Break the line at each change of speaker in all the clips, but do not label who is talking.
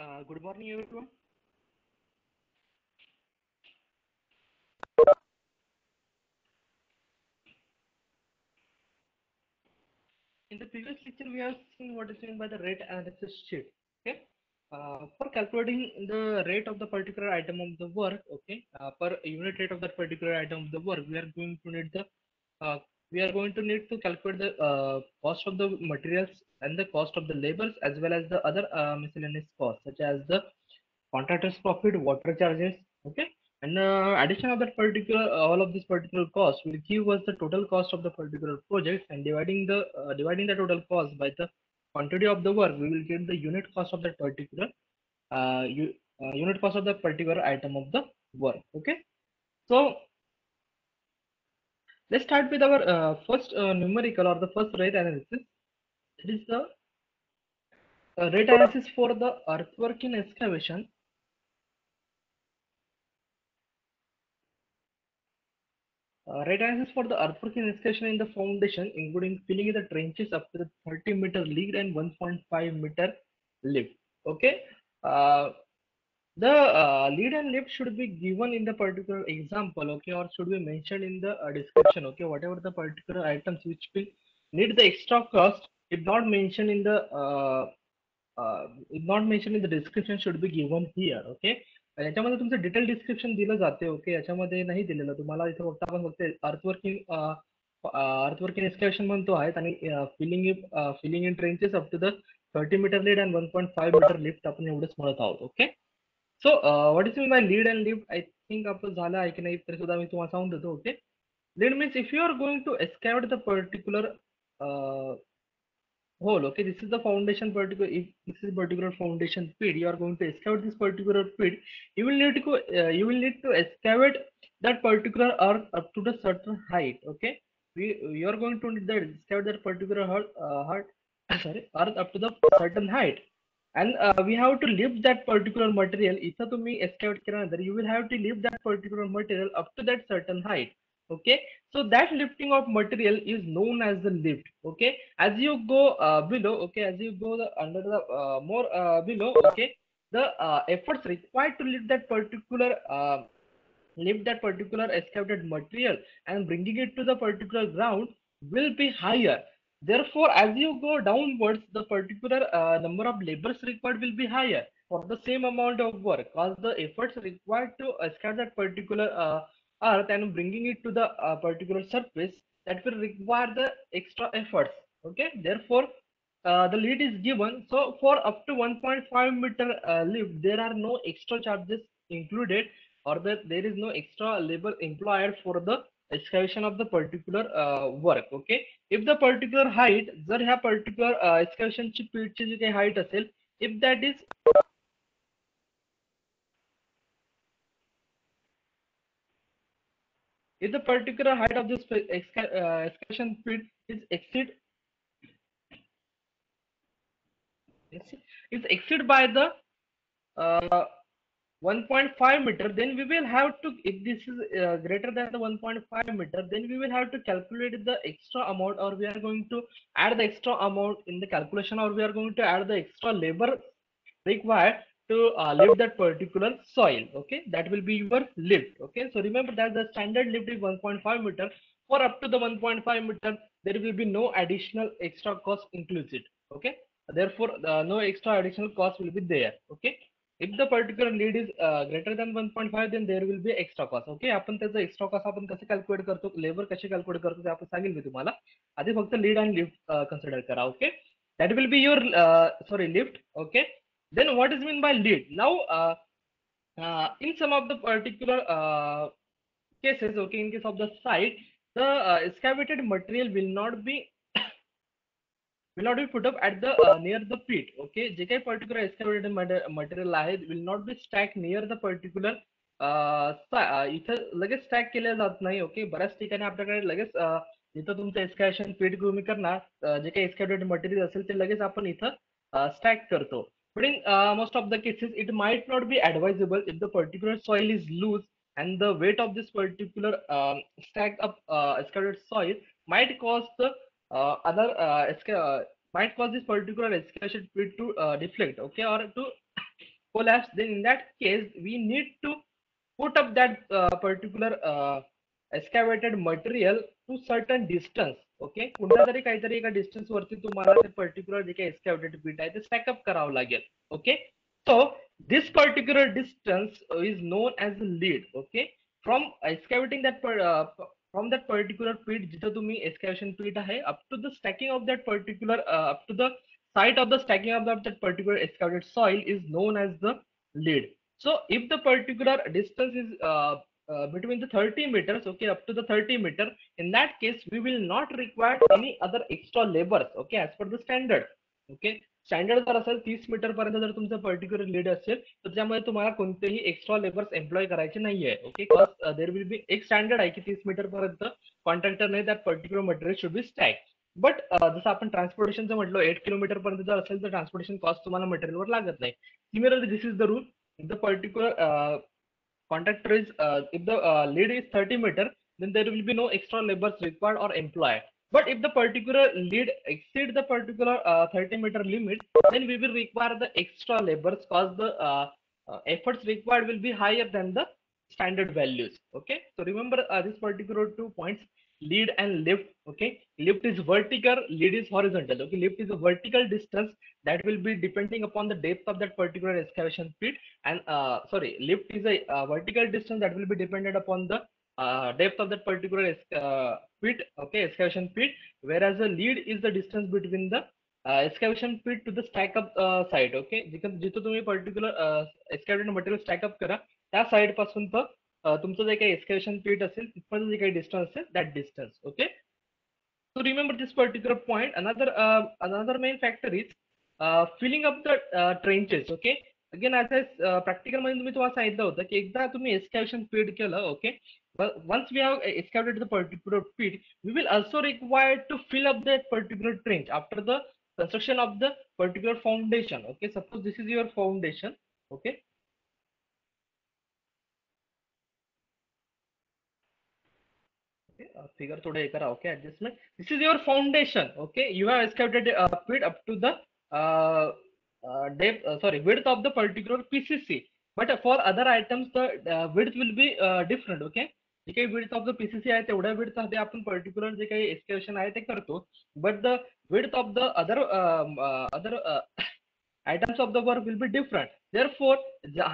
Good morning, everyone. In the previous lecture, we have seen what is meant by the rate analysis sheet. Okay, for calculating the rate of the particular item of the work, okay, per unit rate of that particular item of the work, uh, we are going to need to calculate the cost of the materials and the cost of the labors as well as the other miscellaneous costs such as the contractor's profit, water charges, okay, and addition of that particular all of this particular cost will give us the total cost of the particular project, and dividing the total cost by the quantity of the work, we will get the unit cost of that particular unit cost of the particular item of the work. Okay, so let's start with our first numerical or the first rate analysis. It is the rate analysis for the earthwork in excavation. Rate analysis for the earthwork in excavation in the foundation, including filling in the trenches up to the 30-meter lead and 1.5-meter lift. Okay. Uh, the lead and lift should be given in the particular example, okay, or should be mentioned in the description, okay. Whatever the particular items which will need the extra cost, if not mentioned in the if not mentioned in the description, should be given here, okay. याच्यामध्ये तुमचं detail description दिलं जाते, okay. याच्यामध्ये नाही दिलेलं तुम्हाला, इथे फक्त आपण फक्त अर्थवर्किंग एक्सकॅव्हेशन म्हणतो आहेत आणि filling in trenches up to the 30-meter lead and 1.5-meter lift आपण एवढंच म्हणत आहोत, okay. So what is mean by lead and lift, I think आपलं झालं आहे की नाही तरी सुद्धा मी तुम्हाला सांगून देतो, okay. Lead means if you are going to excavate the particular hole, okay, this is the foundation particular. If this is particular foundation pit, you are going to excavate this particular pit, you will need to excavate that particular earth up to the certain height, okay. You are going to need that excavate that particular sorry, earth up to the certain height, and we have to lift that particular material. इथं तुम्ही excavate केल्यानंतर you will have to lift that particular material up to that certain height, okay. So that lifting of material is known as the lift, okay. As you go below, okay, as you go under the more below, okay, the efforts required to lift that particular excavated material and bringing it to the particular ground will be higher. Therefore, as you go downwards, the particular number of labors required will be higher for the same amount of work, because the efforts required to excavate that particular earth and bringing it to the particular surface, that will require the extra efforts, okay. Therefore, the lead is given. So for up to 1.5-meter lift, there are no extra charges included, or that there is no extra labor employed for the excavation of the particular work, okay. If the particular height, जर ह्या particular excavation ची पीठची जी काही height असेल, if that is if the particular height of this excavation pit is exceed by the uh, 1.5 meter, then we will have to, if this is greater than the 1.5 meter, then we will have to calculate the extra amount, or we are going to add the extra amount in the calculation, or we are going to add the extra labor required to lift that particular soil, okay. That will be your lift, okay. So remember that the standard lift is 1.5 meter. For up to the 1.5 meter, there will be no additional extra cost included, okay. Therefore no extra additional cost will be there, okay. If the particular lead is greater than 1.5, then there will be extra cost, okay. आपण त्याचं extra cost आपण कसं calculate करतो, labour कसे calculate करतो ते आपण सांगेल मी तुम्हाला. आधी फक्त लीड आणि लिफ्ट कन्सिडर करा, okay. That will be your sorry, lift, okay. Then what is mean by lead? Now in some of the particular cases, okay, in case of the site, the excavated material will not be put up at the near the pit, okay. जे काही particular excavated material आहे will not be stacked near the particular इथं लगेच stack केल्या जात नाही, okay. बऱ्याच ठिकाणी आपल्याकडे लगेच जिथं तुमचं एक्सकॅव्हेशन पीठ तुम्ही करणार, जे काही एक्सकॅव्हेटेड मटेरियल असेल ते लगेच आपण इथं स्टॅक करतो. But in most of the cases, it might not be advisable if the particular soil is loose, and the weight of this particular stacked up excavated soil might cause the other might cause this particular excavation pit to deflect, okay, or to collapse, then in that case we need to put up that particular excavated material to certain distance. Okay, कुठला तरी काहीतरी एका distance वरती तुम्हाला ते particular जे काही एक्सकॅव्हेटेड पीट आहे ते स्टॅकअप करावं लागेल. Okay, so this particular distance is known as lead. Okay, from excavating that from that particular pit, जिथं तुम्ही एक्सकॅव्हेशन पीट आहे, up to the stacking of that particular up to the site of the stacking of that particular excavated soil is known as the lead. So if the particular distance is between the 30 meters, okay, up to the 30 meter, in that case we will not require any other extra labors, okay, as per the standard. Okay, standard जर असेल 30 metre पर्यंत जर तुमचं particular lead असेल तर त्यामुळे तुम्हाला कोणतेही एक्स्ट्रा लेबर्स एम्प्लॉय करायचे नाहीये. ओके, देर विल बी एक स्टँडर्ड आहे की 30 मीटर पर्यंत कॉन्ट्रॅक्टरने that particular material should be stack. But जसं आपण ट्रान्सपोर्टेशनचं म्हटलं 8 किलोमीटर पर्यंत जर असेल तर ट्रान्सपोर्टेशन कॉस्ट तुम्हाला मटेरियलवर लागत नाही. Similarly this is the rule. The particular contractor is if the lead is 30 meter, then there will be no extra labors required or employed. But if the particular lead exceed the particular 30 meter limit, then we will require the extra labors because the efforts required will be higher than the standard values. Okay, so remember this particular 2 points, lead and lift. Okay, lift is vertical, lead is horizontal. Okay, lift is a vertical distance that will be depending upon the depth of that particular excavation pit, and sorry, lift is a vertical distance that will be dependent upon the depth of that particular pit. Okay, excavation pit, whereas the lead is the distance between the excavation pit to the stack up site. Okay, जिथं तुम्ही particular एक्सकॅव्हेटेड material स्टॅकअप करा त्या side पासून तर तुमचं जे काही एक्सकॅव्हेशन पीट असेल तिथपर्यंत जे काही डिस्टन्स असेल that distance. Okay, so remember this particular point. Another main factor is filling up the trenches. Okay, again as practical मध्ये तुम्ही तुम्हाला सांगितलं होतं की एकदा तुम्ही excavation pit केलं. Okay, but once we have excavated the particular pit, we will also require to fill up that particular trench after the construction of the particular foundation. Okay, suppose this is your foundation. Okay, figure थोड़ा एक करा. Okay, adjustment. This is your foundation. Okay, you have excavated pit up to the uh, depth, sorry, width of the particular PCC. But for other items the width will be different. Okay, जे काही width of the PCC आहे तेवढ्या width साठी आपण particular जे काही excavation आहे ते करतो. But the width of the other items of the work will be different. Therefore,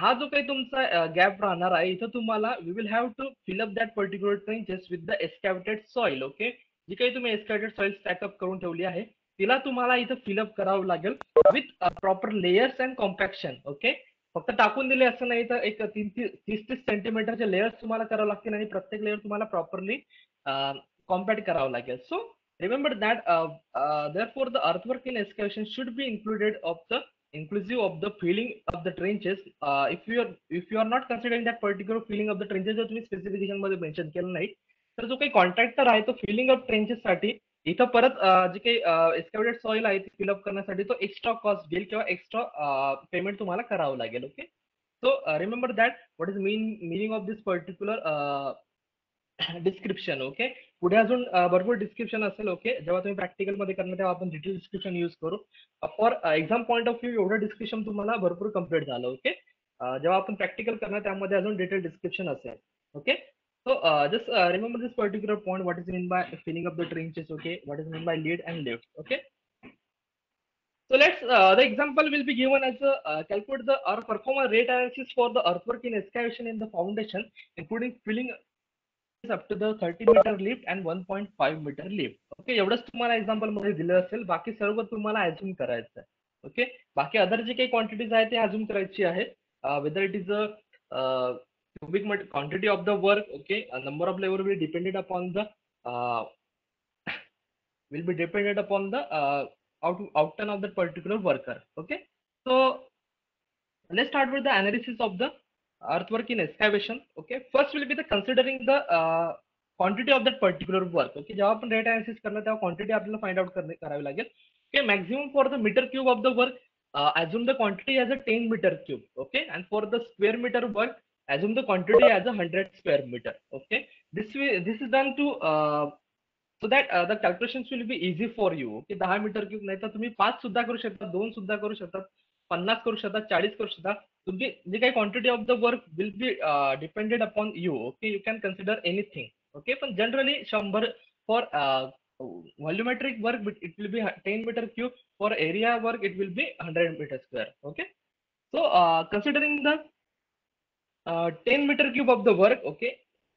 हा जो काही तुमचा गॅप राहणार आहे इथं तुम्हाला we will have to fill up that particular trenches with the excavated soil. Okay, जी काही तुम्ही excavated soil stack up करून ठेवली आहे तिला तुम्हाला इथं fill up करावं लागेल with proper layers and compaction. Okay, फक्त टाकून दिले असं नाही तर एक 30 सेंटीमीटरचे लेयर्स तुम्हाला करावं लागतील आणि प्रत्येक लेयर तुम्हाला प्रॉपरली कॉम्पॅक्ट करावं लागेल. सो remember that therefore the earthwork in excavation should be inclusive of the filling of the trenches. If you are not considering that particular filling of the trenches जर तुम्ही स्पेसिफिकेशन मध्ये mention केलं नाही तर जो काही कॉन्ट्रॅक्टर आहे तो फिलिंग अप ट्रेंचेस साठी इथं परत जे काही एक्सकॅव्हेटेड सॉइल आहे ते फिलअप करण्यासाठी तो एक्स्ट्रा कॉस्ट घेईल किंवा एक्स्ट्रा पेमेंट तुम्हाला करावं लागेल. Okay, so remember that what is meaning of this particular description. Okay, पुढे अजून भरपूर डिस्क्रिप्शन असेल. ओके, जेव्हा तुम्ही प्रॅक्टिकल मध्ये करणार तेव्हा आपण डिटेल डिस्क्रिप्शन यूज करू. For exam point of view एवढं डिस्क्रिप्शन तुम्हाला भरपूर कम्प्लीट झालं. ओके, जेव्हा आपण प्रॅक्टिकल करणार त्यामध्ये अजून डिटेल डिस्क्रिप्शन असेल. Okay, so just remember this particular point, what is meant by filling up the trenches. Okay, what is meant by lead and lift. Okay, so let's the example will be given as a calculate the or perform a rate analysis for the earthwork in excavation in the foundation including filling up to the 30 meter lift and 1.5 meter lift. Okay, एवढंच तुम्हाला example मध्ये दिलं असेल, बाकी सर्व तुम्हाला assume करायचं आहे. Okay, बाकी अदर जे काही क्वांटिटीज आहे ते अज्युम करायची आहे. Whether it is a cubic quantity of the work. Okay, a number of labor will be dependent upon the uh, will be dependent upon the outcome of that particular worker. Okay, so let's start with the analysis of the earthwork in excavation. Okay, first will be the considering the quantity of that particular work. Okay, जेव्हा आपण rate analysis करणार तेव्हा quantity आपल्याला find out करावी लागेल. Okay, maximum for the meter cube of the work, assume the quantity as a 10 meter cube. Okay, and for the square meter work, assume the quantity as a 100 square meter. Okay, this is done to so that the calculations will be easy for you. Okay, 10 metre cube नाही तर तुम्ही 5 सुद्धा करू शकता, 2 सुद्धा करू शकता. 50 करू शकता, 40 करू शकता. तुमची जी काही quantity of the work will be depended upon you. Okay, you can consider anything. Okay, पण generally 100 for volumetric work it will be 10 meter cube. For area work it will be 100 meter square. Okay, so considering the 10 meter cube of the work. Okay,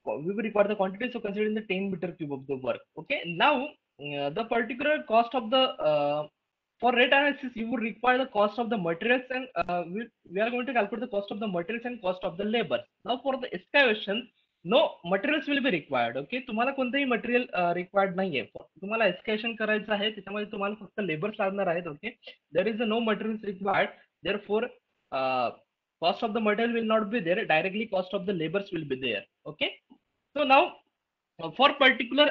we will require the quantity, so considering the 10 meter cube of the work. Okay, now the particular cost of the for rate analysis you would require the cost of the materials, and we are going to calculate the cost of the materials and cost of the labor. Now for the excavation, no materials will be required. Okay, तुम्हाला कोणतेही material required नाहीये. तुम्हाला एक्सकॅव्हेशन करायचं आहे, त्याच्यामध्ये तुम्हाला फक्त labours लागणार आहेत. Okay, there is no materials required. Therefore cost of the material will not be there, directly cost of the labors will be there. Okay, so now for particular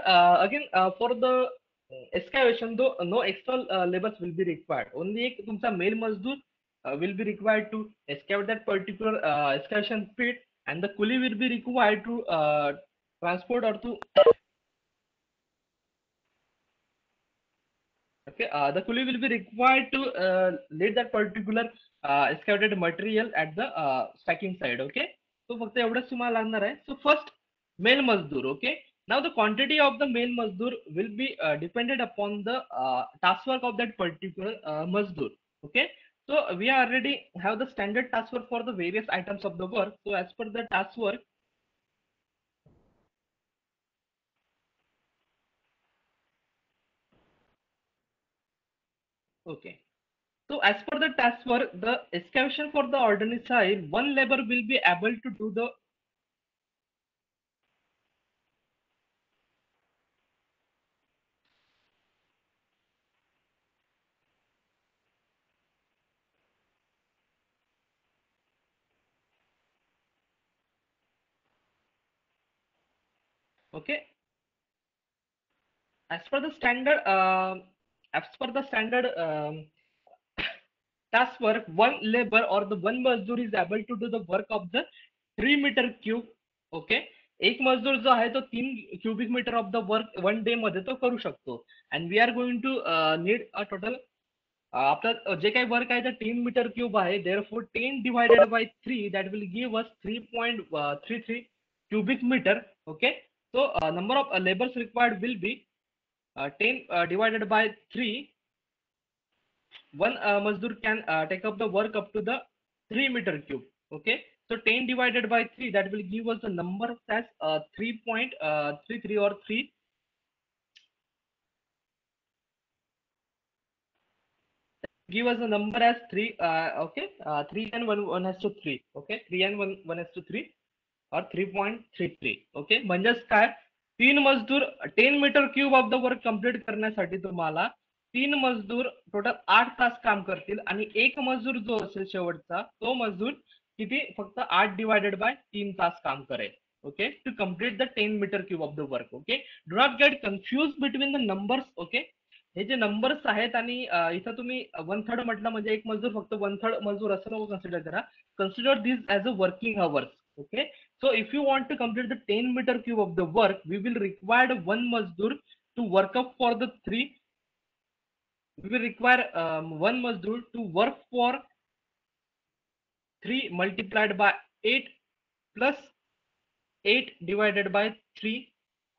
again for the excavation, though no external labors will be required, only एक तुमचा mail मजदूर will be required to excavate that particular excavation pit, and the coolie will be required to transport or to okay, the coolie will be required to lead that particular excavated material at the stacking side. Okay, so फक्त एवढंच तुम्हाला लागणार आहे. So first male mazdoor. Okay, now the quantity of the male mazdoor will be dependent upon the task work of that particular mazdoor. Okay, so we already have the standard task work for the various items of the work. So as per the task work, okay, so as per the task work, the excavation for the ordinary side, one labor will be able to do the okay, as per the standard as per the standard task work, one labor or the one mazdoor is able to do the work of the 3 meter cube. Okay, एक मजदूर जो आहे तो 3 cubic meter of the work 1 day मध्ये तो करू शकतो. And we are going to need a total आपलं जे काही वर्क आहे ते 10 meter cube आहे. Therefore 10 divided by 3, that will give us 3.33 cubic meter. Okay, so number of labors required will be 10 divided by 3. One mazdoor can take up the work up to the 3 meter cube. Okay, so 10 divided by 3, that will give us the number as 3.33 or 3, give us the number as 3. Okay, 3 and 1 has to 3. Okay, 3 and 1 has to 3 or 3.33. Okay, म्हणजेच काय, 3 मजदूर 10 meter cube of the work complete करण्यासाठी तुम्हाला 3 मजदूर total 8 तास काम करतील, आणि एक मजदूर जो असेल शेवटचा तो मजदूर किती, फक्त 8 divided by 3 तास काम करेल. Okay, to complete the 10 meter cube of the work. Okay, do not get confuse between the numbers. Okay, हे जे नंबर्स आहेत, आणि इथं तुम्ही 1/3 म्हटलं म्हणजे एक मजदूर फक्त 1/3 मजदूर असं नको कन्सिडर करा. Consider this as a working hours. Okay, so if you want to complete the 10 meter cube of the work, we will require one mazdoor to work up for the 3. We will require one mazdoor to work for 3 multiplied by 8 plus 8 divided by 3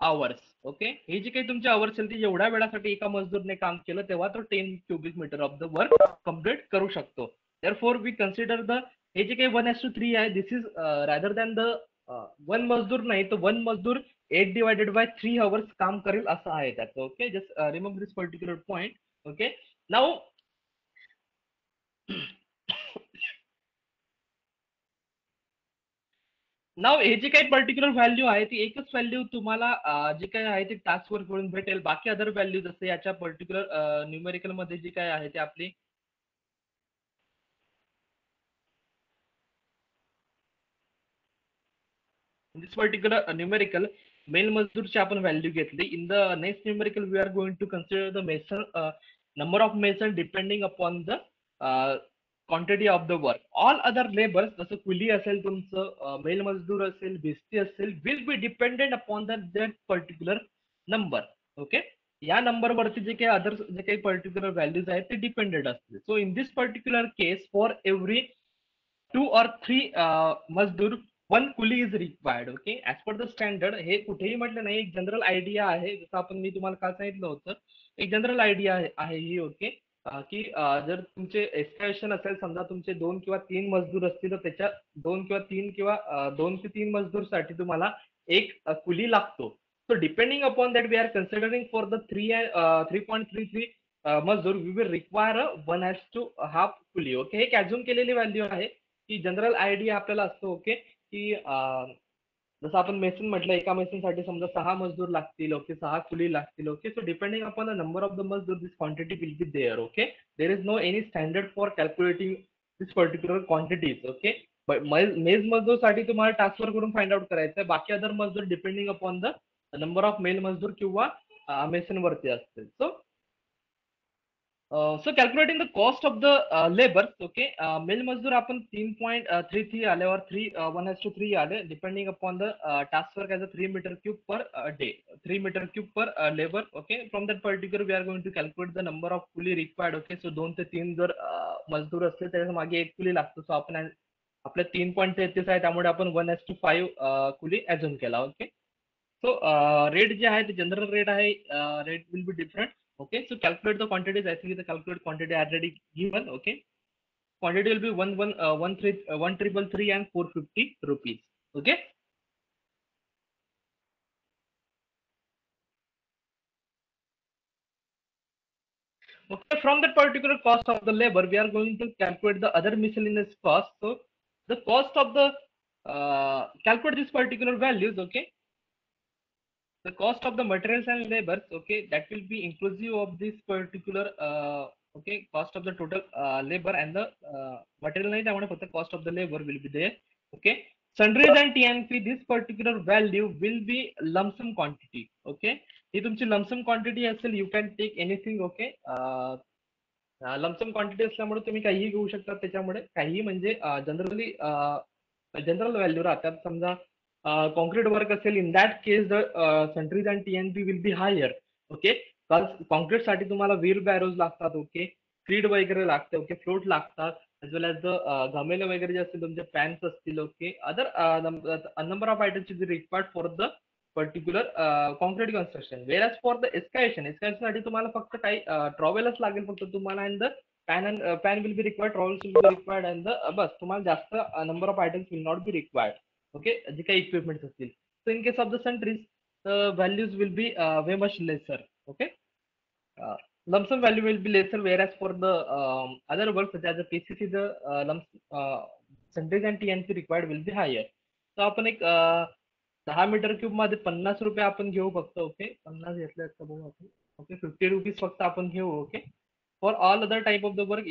hours. Okay, हे जे काही तुमचे hours असेल ते एवढ्या वेळासाठी एका मजदूरने काम केलं तेव्हा तो 10 cubic meter of the work complete करू शकतो. Therefore we consider the हे जे काही 1:3 आहे, this is rather than the one मजदूर नाही, तर वन मजदूर 8 divided by 3 hours काम करेल असं आहे त्याचं. Okay, just remember this particular point. Okay, now नाव हे जे काही पर्टिक्युलर व्हॅल्यू आहे ती एकच व्हॅल्यू तुम्हाला जे काही आहे ते टास्क वर करून भेटेल. बाकी अदर व्हॅल्यू जसे याच्या पर्टिक्युलर न्यूमेरिकल मध्ये जे काय आहे ते आपली दिस पर्टिक्युलर न्यूमेरिकल मेल मजदूरची आपण व्हॅल्यू घेतली. In the next numerical we are going to consider the mason number of mason depending upon the quantity of the work. All other labours जसं कुली असेल तुमचं, मेल मजदूर असेल, भिस्ती असेल, will be dependent upon that particular number. Okay, या number वरती जे काही अदर जे काही पर्टिक्युलर व्हॅल्यूज आहेत ते डिपेंडेड असते. So in this particular case for every 2 or 3 mazdoor one coolie is required. Okay, as per the standard. हे कुठेही म्हटलं नाही, एक जनरल आयडिया आहे. जसं आपण मी तुम्हाला काल सांगितलं होतं, एक जनरल आयडिया आहे ही. ओके, की जर तुमचे एस्टिमेशन असेल, समजा तुमचे 2 किंवा 3 मजदूर असतील, तर त्याच्या 2 ते 3 मजदूरसाठी तुम्हाला एक कुली लागतो. So depending upon that, we are considering for the 3.33 मजदूर, we will require a 1:half fully. Okay, हे ऍझ्युम केलेली व्हॅल्यू आहे, की जनरल आयडिया आपल्याला असतो. ओके, की जसं आपण मेसन म्हटलं, एका मेसन साठी समजा 6 मजदूर लागतील. ओके, 6 कुली लागतील. Okay, so depending upon the number of the mazdoor, this quantity will be there. Okay, there is no any standard for calculating this particular quantities. Okay, मेज मजदूर साठी तुम्हाला ट्रान्सफर करून फाइंड आउट करायचं आहे. बाकी other mazdoor depending upon the number of male mazdoor किंवा mason वरती असते. So calculating the cost of the labour. Okay, male mazdoor आपण 3.33 आल्यावर 1:3 आले, depending upon the task work as a 3 metre cube per day, 3 metre cube per labour. Okay, from that particular we are going to calculate the number of coolie required. Okay, so 2 ते 3 जर मजदूर असले त्याच्या मागे एक कुली लागतो. सो आपण आपल्या 3.33 आहे, त्यामुळे आपण 1:5 कुली ऍझ्युम केला. ओके, सो रेट जे आहे ते जनरल रेट आहे. Rate will be different. Okay, so calculate the quantities. I think the calculate quantity already given. Okay, quantity will be 1 triple 3 and 450 rupees. Okay. Okay, from that particular cost of the labor, we are going to calculate the other miscellaneous cost. So the cost of the calculate this particular values. Okay, the cost of the materials and labors. Okay, that will be inclusive of this particular okay, cost of the total labor and the material नाही, त्यामुळे फक्त cost of the labor will be there. Okay, sundries and TNP, this particular value will be lump sum quantity. Okay, ही तुमची lump sum quantity असेल, you can take anything. Okay, lump sum quantity असल्यामुळे तुम्ही काहीही घेऊ शकता. त्याच्यामुळे काहीही म्हणजे जनरली जनरल व्हॅल्यू राहतात. समजा कॉन्क्रीट वर्क असेल, in that case the sundries and TNP will be higher. Okay, concrete साठी तुम्हाला व्हील बॅरोज लागतात. ओके, क्रीड वगैरे लागते. ओके, फ्लोट लागतात, एज वेल एज द घमेले वगैरे जे असतील, तुमचे फॅन्स असतील. Okay, other number of items is required for the particular concrete construction. Where for the excavation साठी तुम्हाला फक्त काही ट्रॉवेलच लागेल फक्त तुम्हाला, and the pan will be required, trowels will be required, and the बस तुम्हाला जास्त number of items will not be required. Okay, जे काही इक्विपमेंट असतील. So in case of the sundries, the values will be way much lesser. Okay, lump sum value will be lesser, whereas for the other works such as the PCC, the sundries and TNC required will be higher. So आपण एक 10 metre cube मध्ये 50 रुपये आपण घेऊ फक्त. Okay, 50 घेतले का बघू आपण. ओके, 50 रुपीज फक्त आपण घेऊ. Okay, for all other type of the work,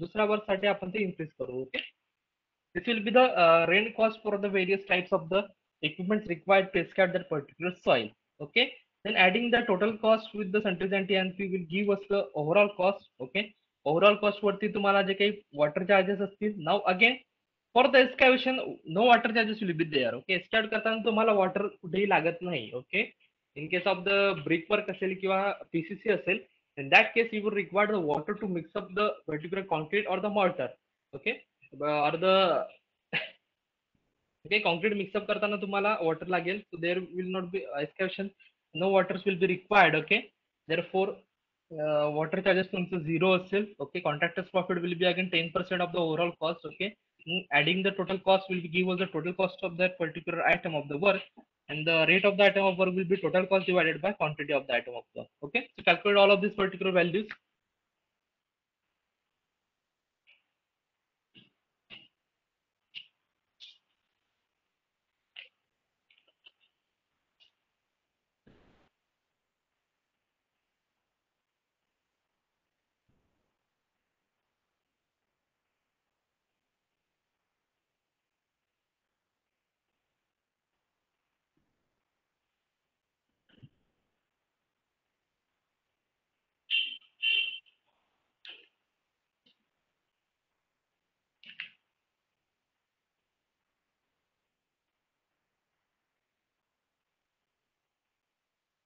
दुसऱ्या वर्क साठी आपण ते इन्क्रीज करू. Okay, this will be the rent cost for the various types of the equipments required to excavate that particular soil. Okay, then adding the total cost with the central and TNP will give us the overall cost. Okay, overall cost वरती तुम्हाला जे काही water charges असतील. Now again, for the excavation, no water charges will be there. Okay, excavate करताना तुम्हाला water कुठेही लागत नाही. Okay, in case of the brick work असेल किंवा PCC असेल, in that case you will require the water to mix up the particular concrete or the mortar. Okay, or the okay, concrete mixup करताना तुम्हाला water लागेल. So there will not be excavation, no waters will be required. Okay, therefore water charges तुमचं 0 असेल. Okay, contractor's profit will be again 10% of the overall cost. Okay, adding the total cost will give us the total cost of that particular item of the work, and the rate of the item of work will be total cost divided by quantity of the item of work. Okay, so calculate all of these particular values.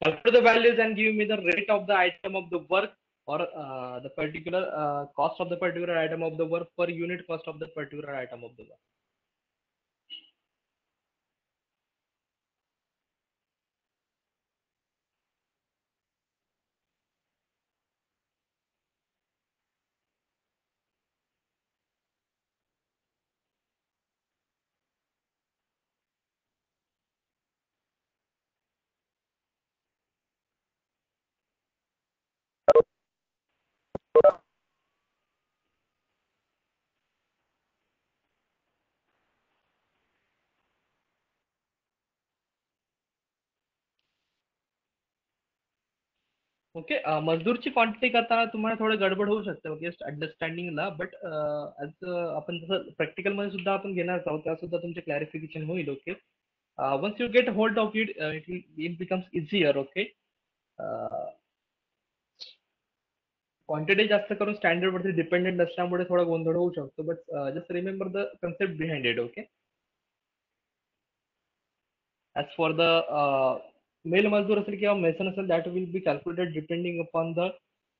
calculate the values and give me the rate of the item of the work, or the particular cost of the particular item of the work per unit cost of the particular item of the work. Okay, मजदूरची quantity करताना तुम्हाला थोडं गडबड होऊ शकते okay अंडरस्टँडिंगला, but as आपण जसं practical मध्ये सुद्धा आपण घेणार आहोत तेव्हा सुद्धा तुमचे क्लॅरिफिकेशन होईल okay. Once you get hold of it, it becomes easier okay. Quantity जास्त करून स्टँडर्ड वरती डिपेंडेंट नसल्यामुळे थोडा गोंधळ होऊ शकतो, but just remember the concept behind it okay. As for the male mazdoor असेल किंवा मेसन असेल, that will be calculated depending upon the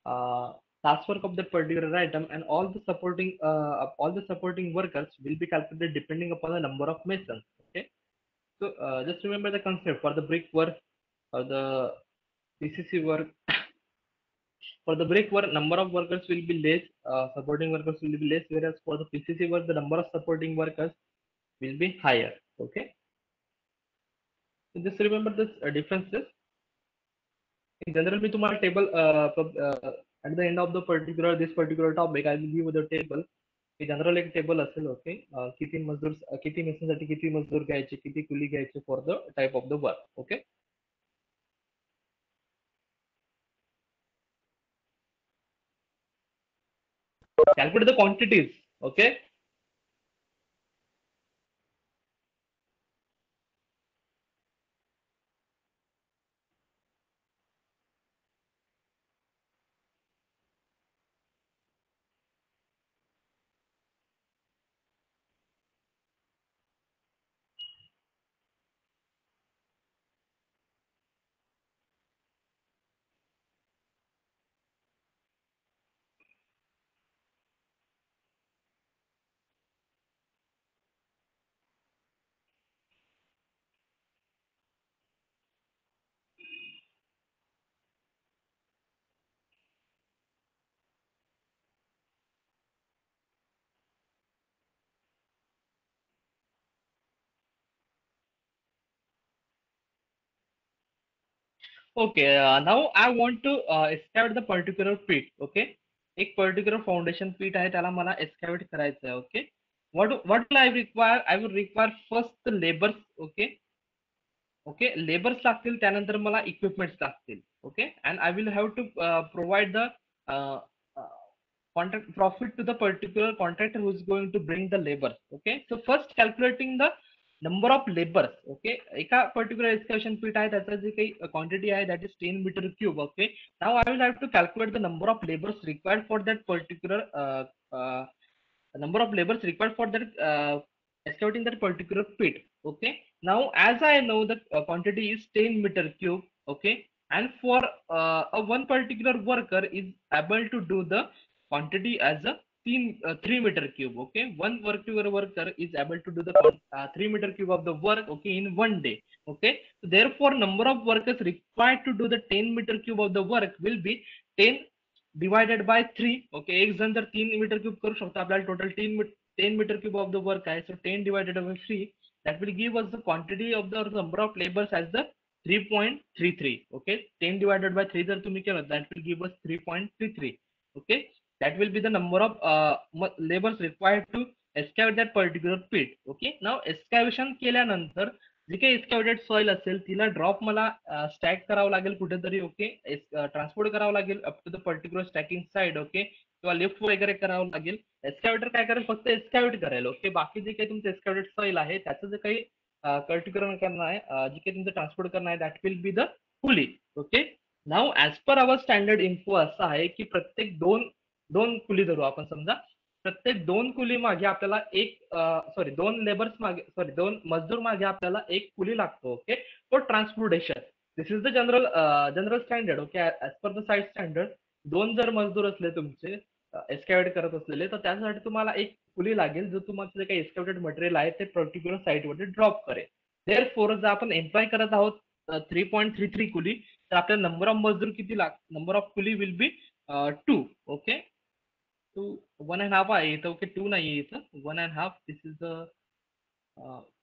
uh, task work of that particular item, and all the supporting workers will be calculated depending upon the number of masons. Okay, so just remember the concept for the brick work or the PCC work. For the brick work, number of workers will be less, supporting workers will be less, whereas for the PCC work, the number of supporting workers will be higher. Okay, so just remember this differences. In general, मी तुम्हाला table at the end of the this particular topic, I will give you the table. की general एक table असेल okay, किती मजदूर किती मेसिनसाठी किती मजदूर घ्यायचे, किती कुली घ्यायचे for the type of the work okay. Calculate the quantities. Okay. Okay, now I want to excavate the particular pit. Okay, एक particular foundation pit आहे, त्याला मला excavate करायचं आहे. Okay, what will I require? I will require first the labors. Okay, okay, labours लागतील, त्यानंतर मला equipments लागतील. Okay, and I will have to provide the contract profit to the particular contractor who is going to bring the labor. Okay, so first calculating the number of laborers. Okay, एका particular excavation pit आहे, त्याचा जे काही quantity आहे that is 10 meter cube. Okay, now I will have to calculate the number of laborers required for that particular uh, number of laborers required for that excavating that particular pit. Okay, now as I know the quantity is 10 meter cube. Okay, and for a one particular worker is able to do the quantity as a 3 meter cube. Okay, one worker is able to do the 3 meter cube of the work. Okay, in one day. Okay, so therefore number of workers required to do the 10 meter cube of the work will be 10 divided by 3. Okay, एक जण जर 3 metre cube करू शकतो, आपल्याला total 10 metre cube of the work आहे, so 10 divided by 3, that will give us the quantity of the number of labors as the 3.33. Okay, 10 divided by 3 जर तुम्ही केलं, that will give us 3.33. Okay, that will be the number of labors required to excavate that particular pit. Okay, now excavation केल्यानंतर जी काही एक्सकॅव्हेटेड soil असेल तिला drop मला stack करावं लागेल कुठेतरी. ओके, ट्रान्सपोर्ट करावं लागेल up to the particular stacking side. Okay, किंवा लिफ्ट वगैरे करावं लागेल. एक्सकॅव्हेटर काय करेल, फक्त एक्सकॅव्हेट करेल. ओके, बाकी जे काही तुमचं एक्सकॅव्हेटेड सॉइल आहे त्याचं जे काही कल्टिव्हेशन करणं आहे, जे काही तुमचं ट्रान्सपोर्ट करणं आहे, that will be the coolie. Okay, now as per our standard info असं आहे की प्रत्येक दोन दोन कुली धरू आपण, समजा प्रत्येक दोन कुली मागे आपल्याला एक सॉरी दोन लेबर्स मागे सॉरी दोन मजदूर मागे आपल्याला एक कुली लागतो. Okay, for transportation. This is the general standard. Okay, as per the site standard, दोन जर मजदूर असले तुमचे एस्कॅवेट करत असलेले, तर त्यासाठी तुम्हाला एक पुली लागेल, जो तुमचं जे काही एस्कॅवेटेड मटेरियल आहे ते पर्टिक्युलर साईटवरती ड्रॉप करेल. देअर फोर जर आपण एम्प्लॉय करत आहोत 3.33 कुली, तर आपल्याला नंबर ऑफ मजदूर किती number of coolie will be 2. Okay, 2, 1.5 आहे इथं. ओके, 2 नाही इथं, 1.5. This is the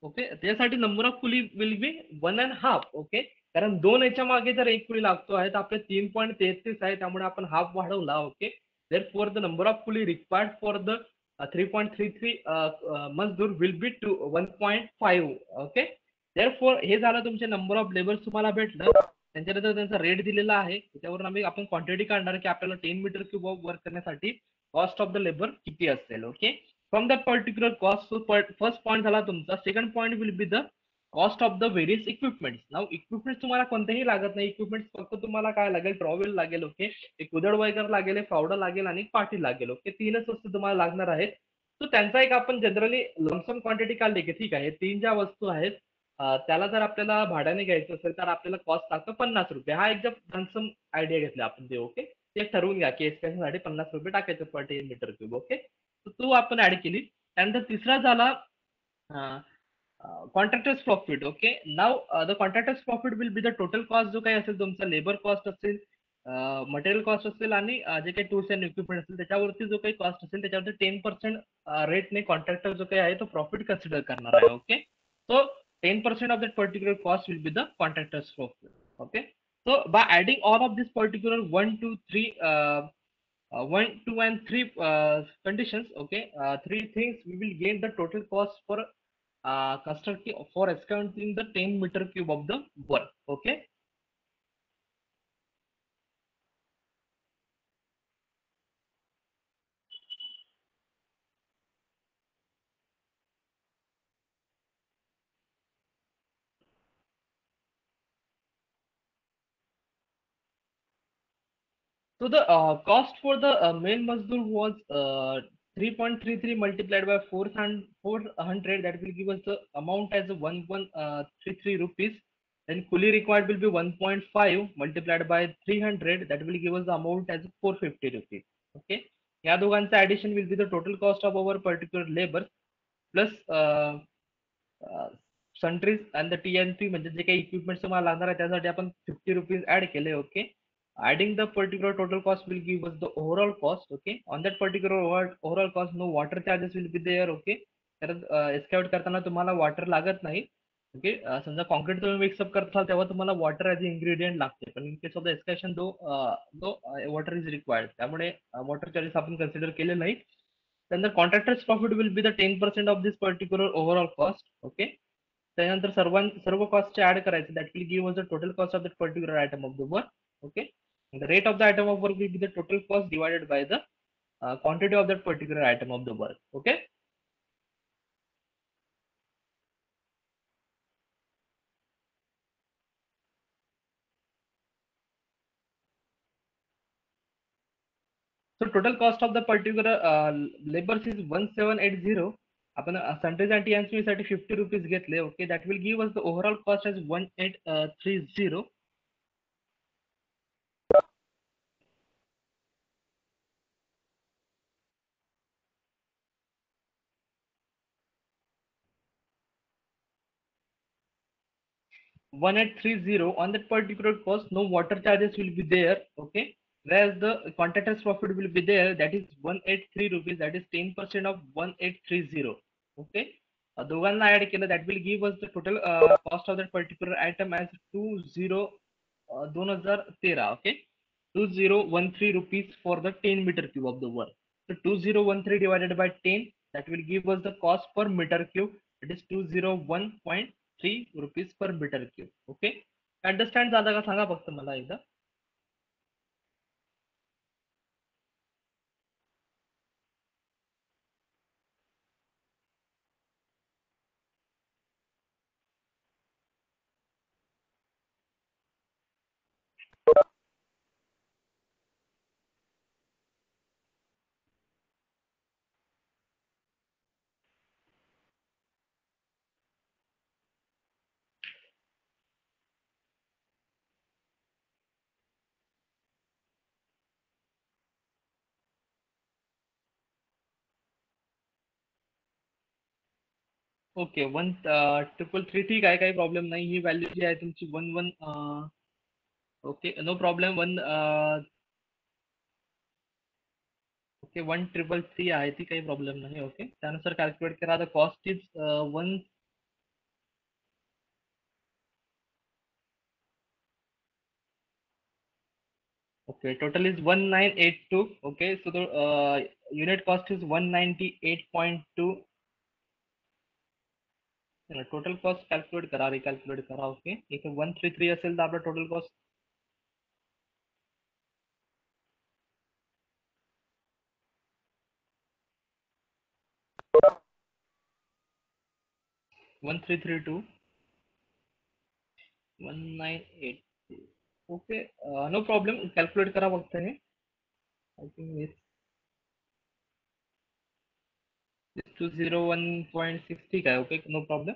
okay. त्यासाठी number of coolie will be 1.5. Okay, कारण दोन याच्या मागे जर एक कुली लागतो आहे, तर आपले 3.33 आहे, त्यामुळे आपण हाफ वाढवला. Okay, therefore the number of coolie required for the 3.33 mazdoor will be 1.5. Okay, therefore हे झालं तुमचे नंबर ऑफ लेबर्स तुम्हाला भेटलं. त्यांच्यानंतर त्यांचा रेट दिलेला आहे, त्याच्यावरून आपण क्वांटिटी काढणार की आपल्याला 10 मीटर क्यूब ऑफ वर्क करण्यासाठी कॉस्ट ऑफ द लेबर किती असेल. Okay, from that particular cost. First point झाला तुमचा. Second point will be the cost of the various equipments. Now equipments तुम्हाला कोणतेही लागत नाही. इक्विपमेंट्स फक्त तुम्हाला काय लागेल, ट्रॉवेल लागेल. ओके, एक उदड वगैरे लागेल, एक फावडा लागेल आणि एक पाटी लागेल. ओके, तीनच वस्तू तुम्हाला लागणार आहेत. तो त्यांचा एक आपण जनरली लमसम क्वांटिटी काढली की ठीक आहे, तीन ज्या वस्तू आहेत त्याला जर आपल्याला भाड्याने घ्यायचं असेल तर आपल्याला कॉस्ट लागतं ₹50. हा एक जर लमसम आयडिया घेतला आपण ते. ओके, ते ठरवून घ्या की साठी ₹50 टाकायचं पर 10 मीटर क्यूब. ओके, तर तो आपण ऍड केली. त्यानंतर तिसरा झाला contractors profit. Okay, now the contractors profit will be the total cost जो काही असेल तुमचा, लेबर कॉस्ट असेल, मटेरियल कॉस्ट असेल आणि जे काही टूल्स अँड इक्विपमेंट असेल त्याच्यावरती जो काही कॉस्ट असेल त्याच्यावरती 10% रेटने कॉन्ट्रॅक्टर जो काही आहे तो प्रॉफिट कन्सिडर करणार आहे. Okay, so 10% of that particular cost will be the contractor's profit. Okay, so by adding all of this particular 1, 2, 3 1, 2 and 3 conditions. Okay, three things, we will gain the total cost for constructing for excavating the 10 meter cube of the work. Okay, so the cost for the main mazdoor was 3.33 multiplied by 400. That will give us the amount as 1133 rupees. Then coolie required will be 1.5 multiplied by 300. That will give us the amount as 450 rupees. Okay, या दोघांचं addition will be the total cost of our particular labor plus sundries and the TNT म्हणजे जे काही equipment तुम्हाला लागणार आहे त्यासाठी आपण ₹50 add केले. Okay, adding the particular total cost will give us the overall cost. Okay, on that particular overall cost no water charges will be there. Okay, कारण एक्सकॅव्हेट करताना तुम्हाला वॉटर लागत नाही. ओके, समजा कॉन्क्रीट तुम्ही मिक्सअप करत असाल तेव्हा तुम्हाला वॉटर ॲज इन्ग्रेडियंट लागते, पण इन केस ऑफ द एक्सकॅशन दो वॉटर इज रिक्वायर्ड, त्यामुळे वॉटर चार्जेस आपण कन्सिडर केले नाही. त्यानंतर contractors profit will be the 10% of this particular overall cost. Okay, त्यानंतर सर्व कॉस्ट ऍड करायचे. That will give us the total cost of that particular item of the work. Okay, the rate of the item of work will be the total cost divided by the quantity of that particular item of the work. Okay, so total cost of the particular labors is 1780. आपण सन्ट्रीज and TNC साठी ₹50 घेतले. Okay, that will give us the overall cost as 1830. 1830. On that particular cost no water charges will be there. Okay, whereas the contractor's profit will be there, that is 183 rupees, that is 10% of 1830. Okay, दोघांना add केलं, that will give us the total cost of that particular item as 2013. Okay, 2013 rupees for the 10 meter cube of the work. So 2013 divided by 10, that will give us the cost per meter cube, it is 201.3 rupees per meter cube. Okay, understand झालं का सांगा फक्त मला एकदा. Okay 1,333 ठीक आहे, काही problem नाही. ही value जी आहे तुमची 11 ओके नो प्रॉब्लेम. ओके 1,333 आहे, ती काही प्रॉब्लेम नाही. ओके त्यानुसार कॅल्क्युलेट करा. The cost is one. Okay, total is 1982. Okay, so the unit cost is 198.2. Total cost calculate करा, रिकॅल्क्युलेट करा. ओके इथे 133 असेल तर आपला total cost 1332 1982. Okay no problem, calculate करा फक्त हे. आय थिंक 201.6 ठीक आहे. Okay no problem.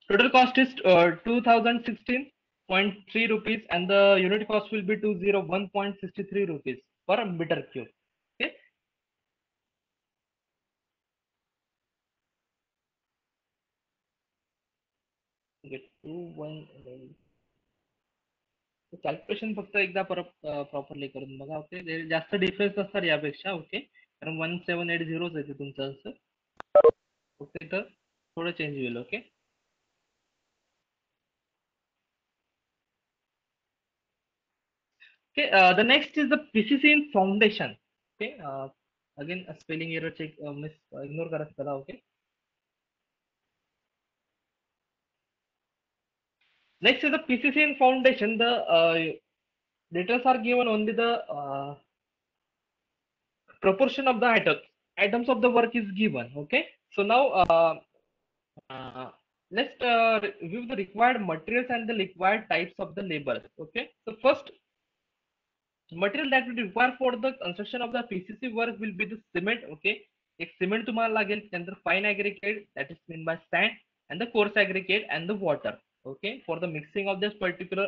Total cost is 2016.3 rupees and the unit cost will be 201.63 rupees per meter cube. Okay. Okay, 21. Calculation फक्त एकदा प्रॉपरली करून बघा. ओके जास्त डिफरन्स नसतात यापेक्षा. ओके कारण 1780 आहे ते तुमचं असं. ओके तर थोडं चेंज होईल. Okay okay the next is the PCC in foundation. Okay again spelling error check miss ignore करा त्याला. Okay next is the PCC in foundation. The details are given only the proportion of the items of the work is given. Okay so now uh, let's review the required materials and the required types of the labor. Okay so first material that will require for the construction of the PCC work will be the cement. Okay एक cement तुम्हाला लागेल, त्यानंतर fine aggregate that is mean bye sand and the course aggregate and the water. Okay for the mixing of this particular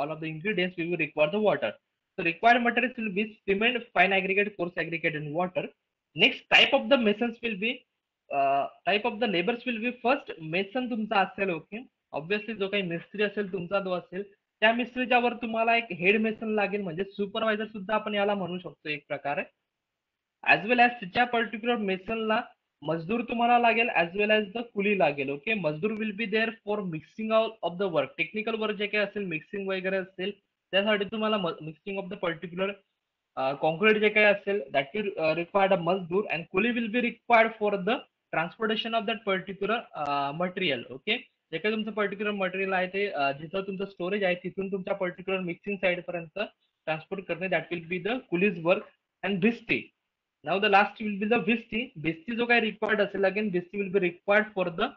all of the ingredients we will require the water. So required materials will be cement, fine aggregate, coarse aggregate and water. Next type of the masons will be type of the labors will be first mason तुमचा असेल. Okay obviously जो काही मिस्त्री असेल तुमचा जो असेल त्या मिस्त्रीच्या वर तुम्हाला एक हेड मेसन लागेल, म्हणजे सुपरवायझर सुद्धा आपण याला म्हणू शकतो एक प्रकारे. ऍज वेल एज तिच्या पर्टिक्युलर मेसनला मजदूर तुम्हाला लागेल, as well as the coolie लागेल. Okay mazdoor will be there for mixing of the work. Technical work जे काही असेल मिक्सिंग वगैरे असेल त्यासाठी तुम्हाला mixing of the particular concrete जे काही असेल that will required a mazdoor and coolie will be required for the transportation of that particular material. Okay जे काही तुमचं पर्टिक्युलर मटेरियल आहे ते जिथं तुमचं स्टोरेज आहे तिथून तुमच्या पर्टिक्युलर मिक्सिंग साईड पर्यंत ट्रान्सपोर्ट करणे that will be the coolies work and bhisti. Now the last will be the Visti. Visti जो काही रिक्वायर्ड असेल again Visti will be required for the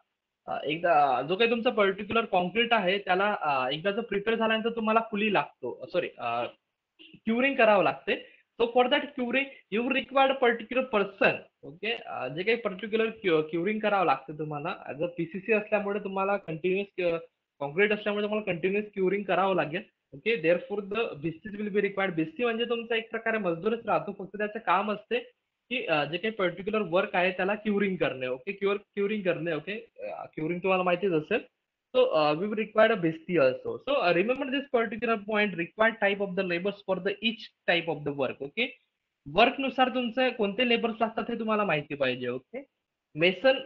एकदा जो काही तुमचा पर्टिक्युलर कॉन्क्रीट आहे त्याला एकदा जर प्रिपेअर झाल्यानंतर तुम्हाला कुली लागतो, सॉरी क्युरिंग करावं लागते. So for that curing you required particular person. Okay जे काही पर्टिक्युलर क्युरिंग करावं लागतं तुम्हाला ऍज अ पीसीसी असल्यामुळे तुम्हाला कंटिन्युअस कॉन्क्रीट असल्यामुळे तुम्हाला कंटिन्युअस क्युरिंग करावं लागेल. Okay therefore the bhistis will be required. भिस्ती म्हणजे तुमचा एक प्रकारे मजदूरच राहतो, फक्त त्याचं काम असते की जे काही पर्टिक्युलर वर्क आहे त्याला क्युरिंग करणे. ओके क्युरिंग करणे. ओके क्युरिंग तुम्हाला माहितीच असेल. So we will require a bestie also. So remember this particular point, required type of the labors for the each type of the work. Okay work नुसार तुमचे कोणते labours लागतात हे तुम्हाला माहिती पाहिजे. ओके मेसन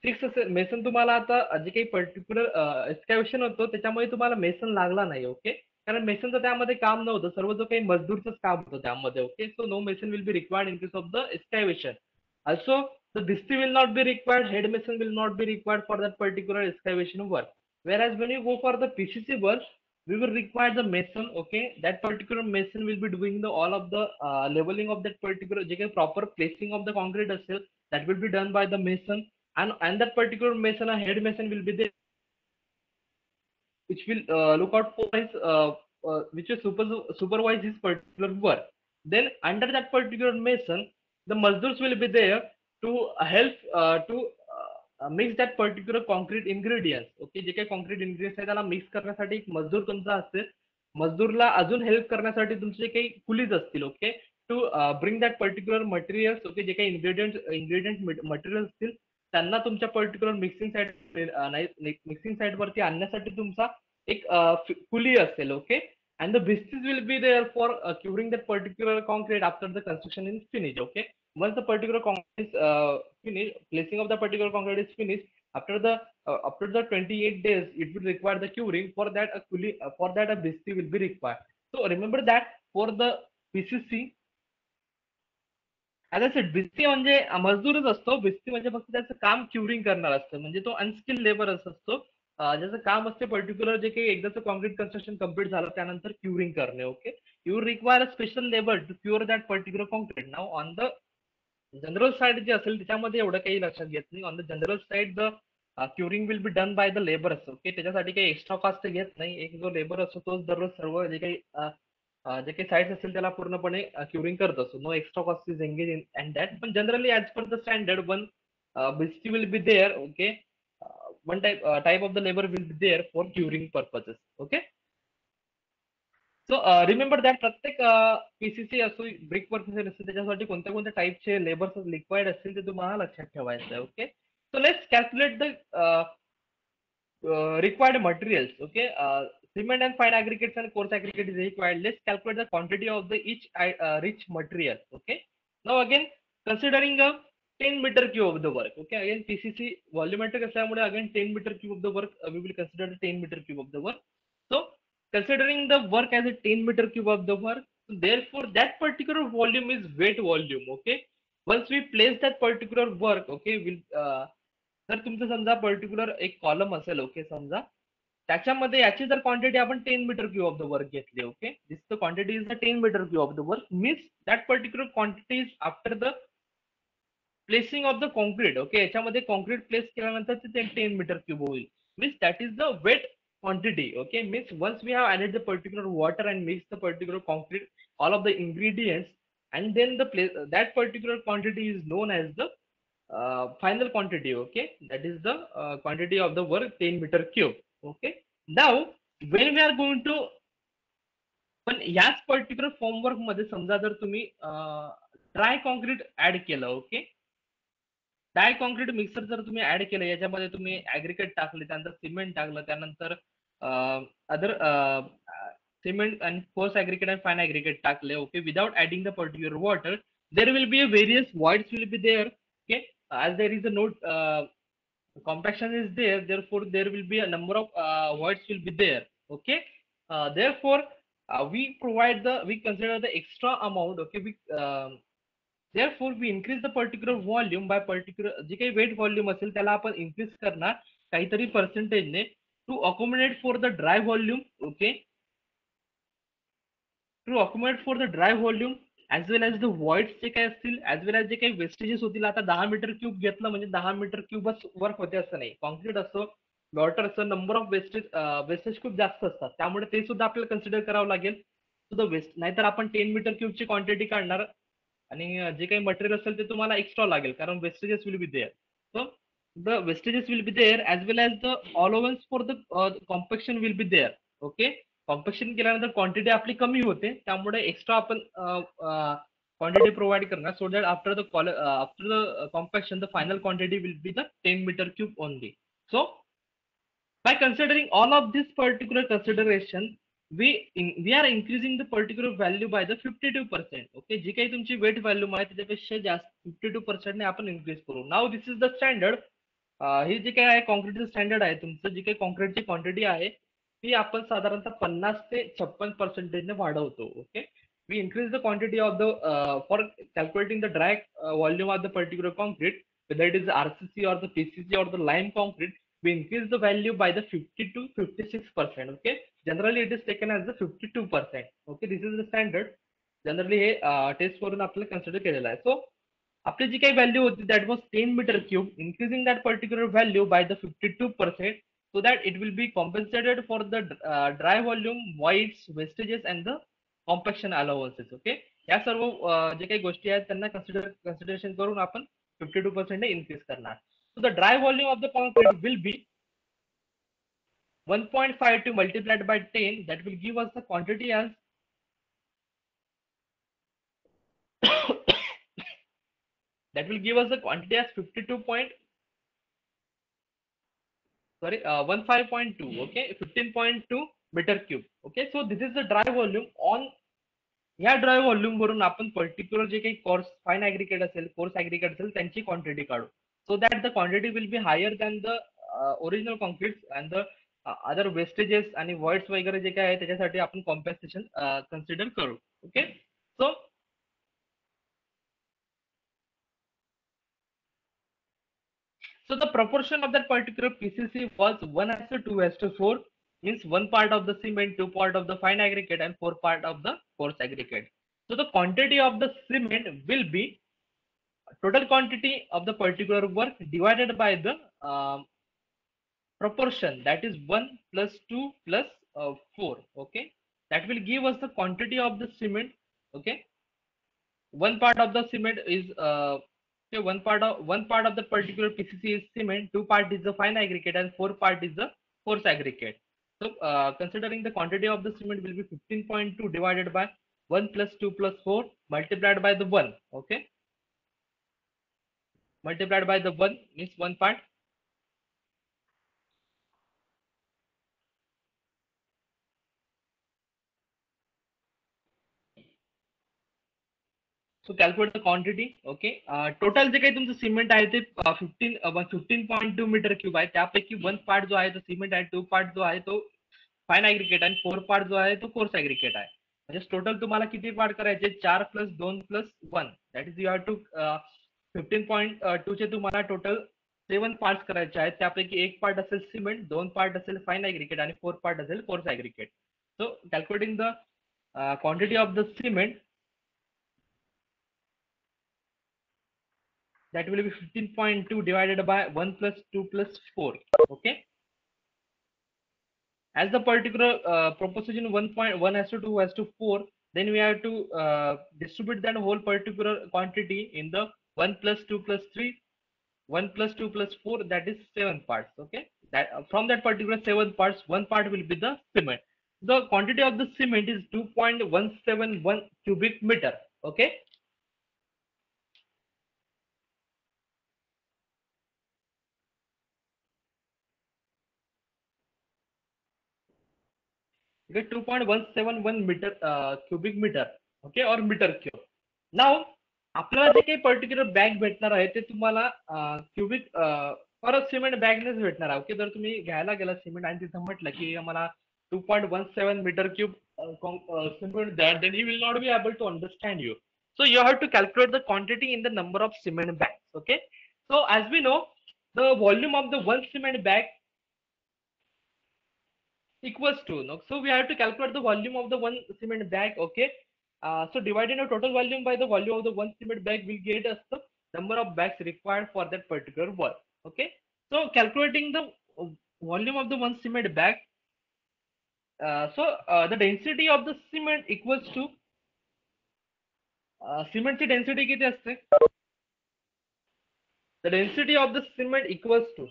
फिक्स असेल. मेसन तुम्हाला आता जे काही पर्टिक्युलर एक्सकॅव्हेशन होतो त्याच्यामध्ये तुम्हाला मेसन लागला नाही. ओके कारण मेसनचं त्यामध्ये काम नव्हतं, सर्व जो काही मजदूरच काम होतं त्यामध्ये. Okay so no mason will be required in case of the excavation. Also the Disti will not be required, head mason will not be required for that particular excavation work. Whereas when you go for the PCC work, we will require the mason. Okay that particular mason will be doing the all of the leveling of that particular जे काही proper placing of the concrete असेल that will be done by the mason. And that particular mason, a head mason will be there which will look out for his which will supervise his particular work. Then under that particular mason, the mazdurs will be there to help to mix that particular concrete ingredients. Okay जे काही concrete ingredients आहे त्याला mix करण्यासाठी एक मजदूर तुमचा असेल. मजदूरला अजून help करण्यासाठी तुमचे काही कुलीज असतील. Okay to bring that particular materials, okay, जे काही ingredient materials असतील त्यांना तुमच्या particular mixing site mixing site वरती आणण्यासाठी तुमचा एक पुली असेल, okay. And the vistas will be there for curing that particular concrete after the construction is finished, okay. Once the particular concrete is finished, placing of the particular concrete is finished, after the 28 days it will require the curing. For that a pulley, for that a vista will be required. So remember that for the PCC, as a said, भिस्ती म्हणजे मजदूरच असतो. भिस्ती म्हणजे फक्त त्याचं काम curing करणार असतं, म्हणजे तो अनस्किल्ड लेबर असतो. ज्याचं काम असते पर्टिक्युलर जे काही एकदाचं कॉन्क्रीट कन्स्ट्रक्शन कम्प्लीट झालं त्यानंतर क्युरिंग करणे, okay. You require a special labour to cure that particular concrete. Now on the general side जे असेल त्याच्यामध्ये एवढं काही लक्षात घेत नाही. On the general side the curing will be done by the labour, okay. त्याच्यासाठी काही एक्स्ट्रा कॉस्ट घेत नाही. एक जो लेबर असतो तोच दररोज सर्व जे काही साईट्स असतील त्याला पूर्णपणे क्युरिंग करत असतो. No extra cost is engage in and that. पण generally as per the standard one bhisti will be there, okay. One type of the labour will be there for curing purposes, okay. So remember that प्रत्येक PCC असो, brick work असतो, त्याच्यासाठी कोणत्या कोणत्या टाईपचे labours required असतील ते तुम्हाला लक्षात ठेवायचं आहे, okay. So let's calculate the required materials, okay. Cement and fine aggregates and coarse aggregate is required. Let's calculate the quantity of the each rich material, okay. Now again, considering a 10 meter cube of the work, okay. Again PCC volumetric asल्यामुळे again 10 meter cube of the work, we will consider the 10 meter cube of the work. So considering the work as a 10 meter cube of the work, therefore that particular volume is weight volume, okay. Once we place that particular work, okay, will जर तुमचं समजा particular एक column असेल, okay, समजा त्याच्यामध्ये याची जर quantity आपण 10 metre cube of the work घेतली, okay. This the quantity is the 10 metre cube of the work, means that particular quantity is after the placing of the concrete, okay. याच्यामध्ये concrete place केल्यानंतर ते 10 metre cube होईल, means that is the wet quantity, okay. Means once we have added the particular water and mixed the particular concrete, all of the ingredients, and then the place that particular quantity is known as the final quantity, okay. That is the quantity of the work 10 meter cube, okay. Now when we are going to, पण याच particular formwork मध्ये समजा जर तुम्ही dry concrete add केलं, okay. Dry concrete mixer जर तुम्ही add केलं, याच्यामध्ये तुम्ही ऍग्रिकेट टाकले, त्यानंतर सिमेंट टाकलं, त्यानंतर अदर सिमेंट आणि कोर्स ऍग्रिकेट आणि फाईन ऍग्रिकेट टाकले, okay, without adding the particular water, there will B various voids will be there, okay. As there is a node compaction is there, therefore there will be a number of voids will be there, okay. Therefore we consider the extra amount, okay. Therefore we increase the particular volume by particular जे काही wet volume असेल त्याला आपण increase करणार काहीतरी पर्सेंटेजने to accommodate for the dry volume, okay. To accommodate for the dry volume as well as the voids जे काही असतील, ऍज वेल एज जे काही वेस्टेजेस होतील. आता 10 मीटर क्यूब घेतलं म्हणजे 10 मीटर क्यूबच वर्क होते असं नाही. कॉन्क्रीट असो, वॉटर असो, नंबर ऑफ वेस्टेज खूप जास्त असतात, त्यामुळे ते सुद्धा आपल्याला कन्सिडर करावं लागेल टू द वेस्ट. नाहीतर आपण 10 मीटर क्यूबची क्वांटिटी काढणार आणि जे काही मटेरियल असेल ते तुम्हाला एक्स्ट्रा लागेल, कारण wastages will be there. So the wastages will be there as well as the allowance for the compaction will be there, okay. Compaction केल्यानंतर क्वांटिटी आपली कमी होते, त्यामुळे एक्स्ट्रा आपण क्वांटिटी प्रोव्हाइड करणार, so that after the compaction the final quantity will be the 10 metre cube only. So by considering all of this particular consideration, we are increasing the particular value by the 52%, okay. जी काही तुमची wait volume आहे त्याच्यापेक्षा जास्त 52% ने आपण increase करू. Now this is the standard. हे जे काही आहे कॉन्क्रीटचं स्टँडर्ड आहे, तुमचं जी काही कॉन्क्रीटची क्वांटिटी आहे ती आपण साधारणतः 50 ते 56% ने वाढवतो, okay. We increase the quantity of the for calculating the dry volume of the particular concrete, whether it is RCC or the PCC or the lime concrete, we increase the value by the 50 to 56%, okay. Generally it is taken as the 52%, okay. This is the standard. Generally हे test करून आपल्याला consider केलेलं आहे. सो आपली जी काही value होती that was 10 metre cube, increasing that particular value by the 52%, so that it will be compensated for the dry volume, voids, wastages and the compaction allowances, okay. या सर्व जे काही गोष्टी आहेत त्यांना कन्सिडरेशन करून आपण 52% ने इन्क्रीज करणार. So the dry volume of the concrete will be 1.5 to multiplied by 10, that will give us the quantity as that will give us the quantity as 52 point, sorry, 15.2, okay, 15.2 meter cube. Okay, so this is the dry volume. On या dry volume वरून आपण particular जे काही coarse fine aggregate असेल, coarse aggregate असेल, त्यांची quantity काढू. So that the quantity will be higher than the original concrete and the other wastages आणि वॉइड्स वगैरे जे काय आहे त्याच्यासाठी आपण कॉम्पेन्सेशन कन्सिडर करू. Okay, so the proportion of that particular PCC was 1:2:4, means one part of the cement, two part of the fine aggregate, and four part of the coarse aggregate. So the quantity of the cement will be total quantity of the particular work divided by the proportion, that is 1 plus 2 plus 4. Okay, that will give us the quantity of the cement. Okay, one part of the cement is okay, one part of the particular PCC is cement, two part is the fine aggregate, and four part is the coarse aggregate. So considering the quantity of the cement will be 15.2 divided by 1 plus 2 plus 4 multiplied by the 1. Okay, multiplied by the 1 means one part. So calculate the quantity. Okay, total जे काही तुमचं cement आहे ते 15.2 metre cube आहे. त्यापैकी one part जो आहे तो cement आहे, टू पार्ट जो आहे तो फाईन ऍग्रिगेट आणि फोर पार्ट जो आहे तो कोर्स ऍग्रिगेट आहे. म्हणजे टोटल तुम्हाला किती पार्ट करायचे? 4 plus 2 plus 1, that is you have to 15.2 चे तुम्हाला टोटल 7 पार्ट करायचे आहेत. त्यापैकी एक पार्ट असेल सिमेंट, दोन पार्ट असेल फाईन ऍग्रिगेट आणि फोर पार्ट असेल coarse aggregate. So calculating the quantity of the cement, that will be 15.2 divided by 1 plus 2 plus 4. Okay, as the particular proposition 1.1 has to 2 has to 4, then we have to distribute that whole particular quantity in the 1 plus 2 plus 3, 1 plus 2 plus 4, that is 7 parts. Okay, that from that particular 7 parts, one part will be the cement. The quantity of the cement is 2.171 cubic meter. Okay, okay, 2.171 meter cubic meter. Okay, or meter cube. नाव आपल्याला जे काही particular bag भेटणार आहे ते तुम्हाला cubic परत cement बॅगनेच भेटणार आहे. Okay, जर तुम्ही घ्यायला गेला सिमेंट आणि तिथं म्हटलं की आम्हाला 2.17 मीटर क्यूब सिमेंट द्या, then he will not be able to understand you. So you have to calculate the quantity in the number of cement bags. Okay, so as we know, the volume of the one cement bag equals to, no, so we have to calculate the volume of the one cement bag. Okay, so dividing the total volume by the volume of the one cement bag will get us the number of bags required for that particular work. Okay, so calculating the volume of the one cement bag, the density of the cement equals to cement density किती असते? The density of the cement equals to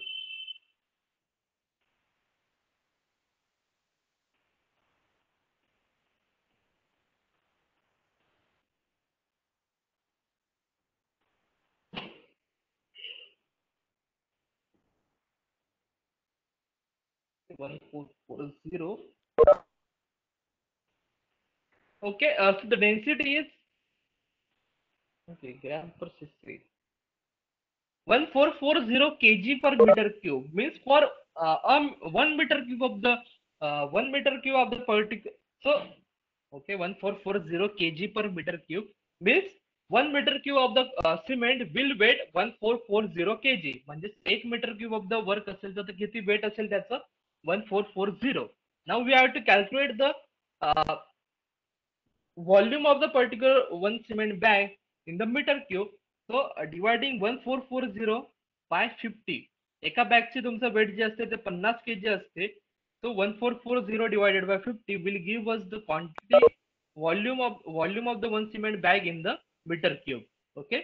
1440. Okay, so the density is, okay, gram per cc. 1440 kg per meter cube, means for 1 meter cube of the 1 meter cube of the particular. So okay, 1440 kg per meter cube means 1 meter cube of the cement will weight 1440 kg. म्हणजे 1 meter cube of the work असेल तर किती weight असेल त्याचं? 1440. Now we have to calculate the uh, volume of the particular one cement bag in the meter cube. So dividing 1440 by 50, एका बॅगची तुमचं wait जे असते ते 50 kg असते. So 1440 divided by 50 will give us the quantity volume of the one cement bag in the meter cube. Okay,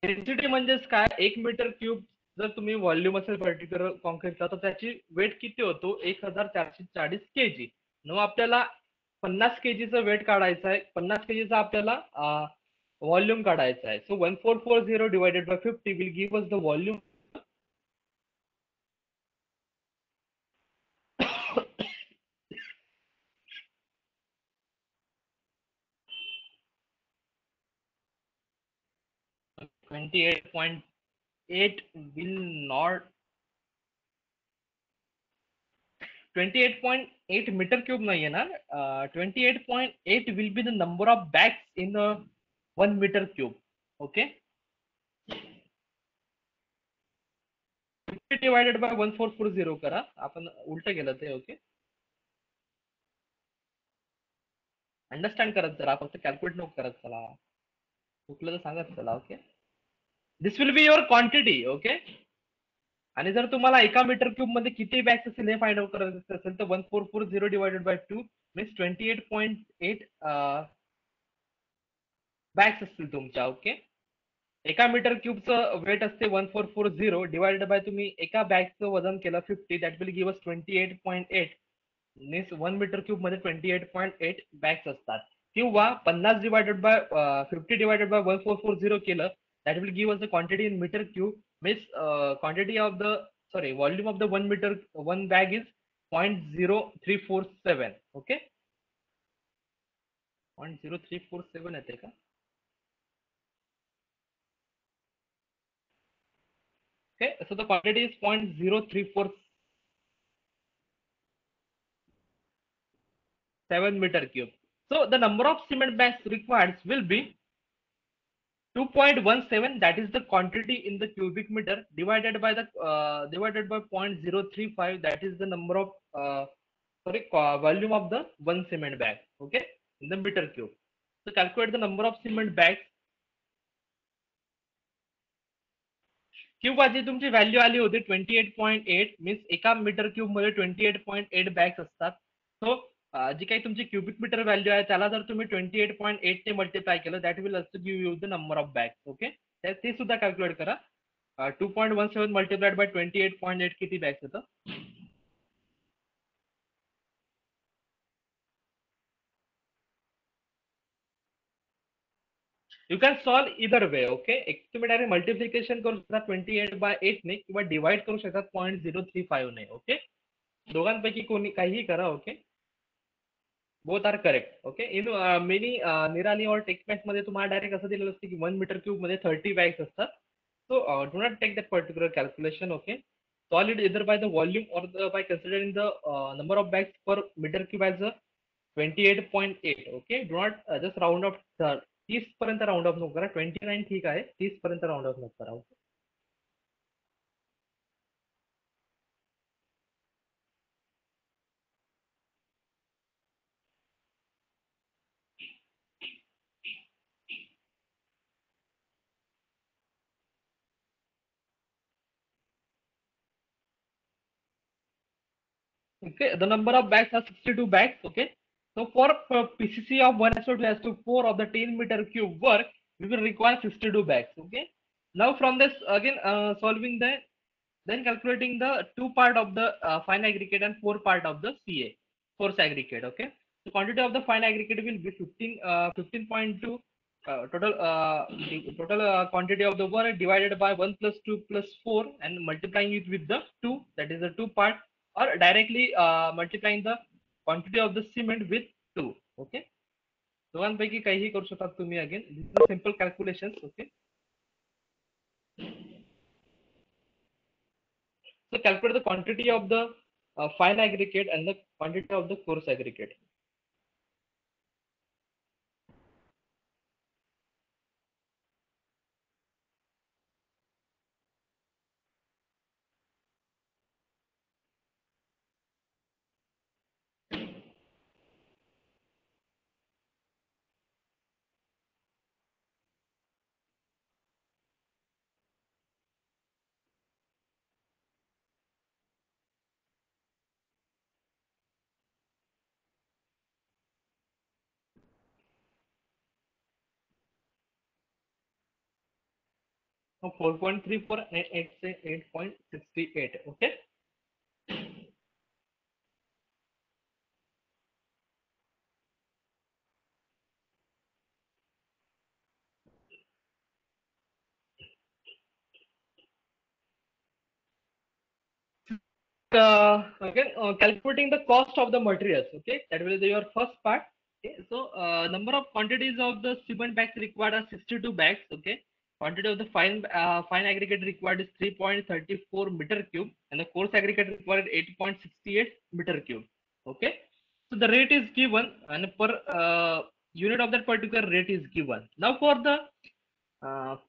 density म्हणजेच काय? 1 meter cube जर तुम्ही volume असेल पर्टिक्युलर कॉन्क्रीटचा तर त्याची वेट किती होतो? 1440 kg. मग आपल्याला 50 kg चं वेट काढायचं आहे. 50 kg चा आपल्याला व्हॉल्यूम काढायचा आहे. So 1440 divided by 50 will give us the volume 28.8 will not 28.8 meter cube नाही येणार. 28.8 will be the number of bags in a 1 meter cube. Okay, 50 divided by 1440 करा, आपण उलट केलं ते. ओके, अंडरस्टँड करत जरा, फक्त कॅल्क्युलेट नको करत चला, चुकलं तर सांगत चला. Okay, this will be your quantity. Okay, आणि जर तुम्हाला एका मीटर क्यूब मध्ये किती बॅग्स असेल हे फाइंड आउट करायचं असेल तर 1440 डिवायडेड बाय 2 मीन्स 28.8 बॅग्स असतील तुमच्या. ओके, एका मीटर क्यूबचं वेट असते 1440 डिवायडेड बाय तुम्ही एका बॅगचं वजन केलं 50, that will give us 28.8 means 1 meter cube मध्ये 28.8 बॅग्स असतात. किंवा 50 डिवायडेड बाय 50 डिवायडेड बाय 1440 केलं, that will give us the quantity in meter cube means quantity of the volume of the 1 meter 1 bag is 0.0347. Okay, 0.0347 येते का? Okay, so the quantity is 0.0347 meter cube. So the number of cement bags required will be 2.17, that is the quantity in the cubic meter, divided by the divided by 0.035, that is the number of volume of the one cement bag. Okay, in the meter cube. So calculate the number of cement bags. किंवा जी तुमची value आली होती 28.8 means एका metre cube मध्ये 28.8 bags असतात. सो जी काही तुमची cubic metre value आहे त्याला जर तुम्ही 28.8 ने मल्टिप्लाय केलं, that will also give you the number of bags. Okay, ते सुद्धा कॅल्क्युलेट करा. 2.17 मल्टिप्लाइड बाय 28.8 किती बॅग्स येतं? You can solve either way. Okay, एक तुम्ही डायरेक्ट मल्टिप्लिकेशन करू शकता 28/8 ने किंवा डिवाइड करू शकता 0.035 ने. ओके, दोघांपैकी कोणी काहीही करा. Okay, both are correct. Okay, in many Nirali और टेक्समॅक्स मध्ये तुम्हाला डायरेक्ट असं दिलेलं असतं की 1 मीटर क्यूब मध्ये 30 बॅग्स असतात. So do not take that particular calculation. Okay, solve it either by the volume और by considering the number of bags per metre cube as 28.8. Okay, do not just round off 30 पर्यंत round of नको करा. 29 ठीक आहे, 30 पर्यंत round of नको करा. Okay, the number of bags are 62 bags. Okay, so for PCC of 1:2:4 of the 10 meter cube work, we will require 62 bags. Okay, now from this again solving the then calculating the two part of the fine aggregate and four part of the CA force aggregate. Okay, the quantity of the fine aggregate will be 15.2 total quantity of the work divided by 1 plus 2 plus 4 and multiplying it with the 2, that is the two part, or directly multiplying the quantity of the cement with 2. Okay, दोघांपैकी काहीही करू शकता तुम्ही. Again this is simple calculations. Okay, so calculate the quantity of the fine aggregate and the quantity of the coarse aggregate. So 4.34 and 8.68. Okay, again calculating the cost of the materials. Okay, that will be your first part. Okay, so number of quantities of the cement bags required are 62 bags. Okay, quantity of the fine aggregate required is 3.34 meter cube, and the coarse aggregate required 8.68 meter cube. Okay, so the rate is given, and per unit of that particular rate is given. Now for the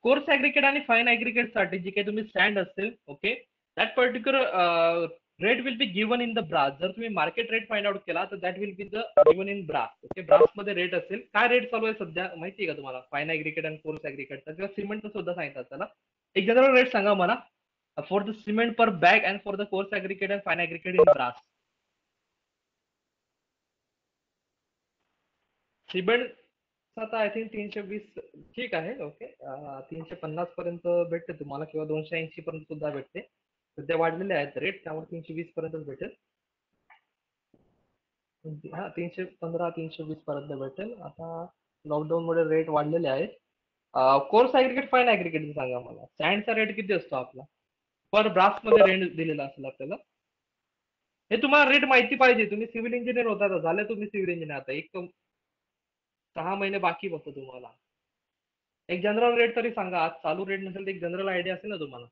coarse aggregate आणि fine aggregate साठी जे काही तुम्ही stand असेल, okay, that particular rate will be given in the brass. जर तुम्ही market rate find out केला तर that will be the given in brass. Okay, brass मध्ये रेट असेल. काय रेट चालू आहे सध्या माहिती आहे का तुम्हाला? फाईन ऍग्रीगेट आणि कोर्स ऍग्रीगेटचा किंवा सिमेंटचा सुद्धा सांगितलं त्याला. एक जनरल रेट सांगा मला for the cement per bag and for the coarse aggregate and fine aggregate in brass. Cement आता आय थिंक 320 ठीक आहे. ओके, 350 पर्यंत भेटते तुम्हाला किंवा 280 पर्यंत सुद्धा भेटते. सध्या वाढलेले आहेत रेट, त्यामुळे 320 पर्यंतच भेटेल. हा, 315 320 पर्यंत भेटेल. आता लॉकडाऊन मुळे रेट वाढलेले आहेत. कोर्स ऍग्रीगेट फाईन ऍग्रीगेट सांगा मला, स्टँडचा रेट किती असतो आपला पर ब्रास मध्ये रेट दिलेला असेल आपल्याला. हे तुम्हाला रेट माहिती पाहिजे. तुम्ही सिव्हिल इंजिनियर होता तर झाले तुम्ही सिव्हिल इंजिनियर. आता एक 6 महिने बाकी बघतो तुम्हाला. एक जनरल रेट तरी सांगा. आज चालू रेट नसेल तर एक जनरल आयडिया असेल ना तुम्हाला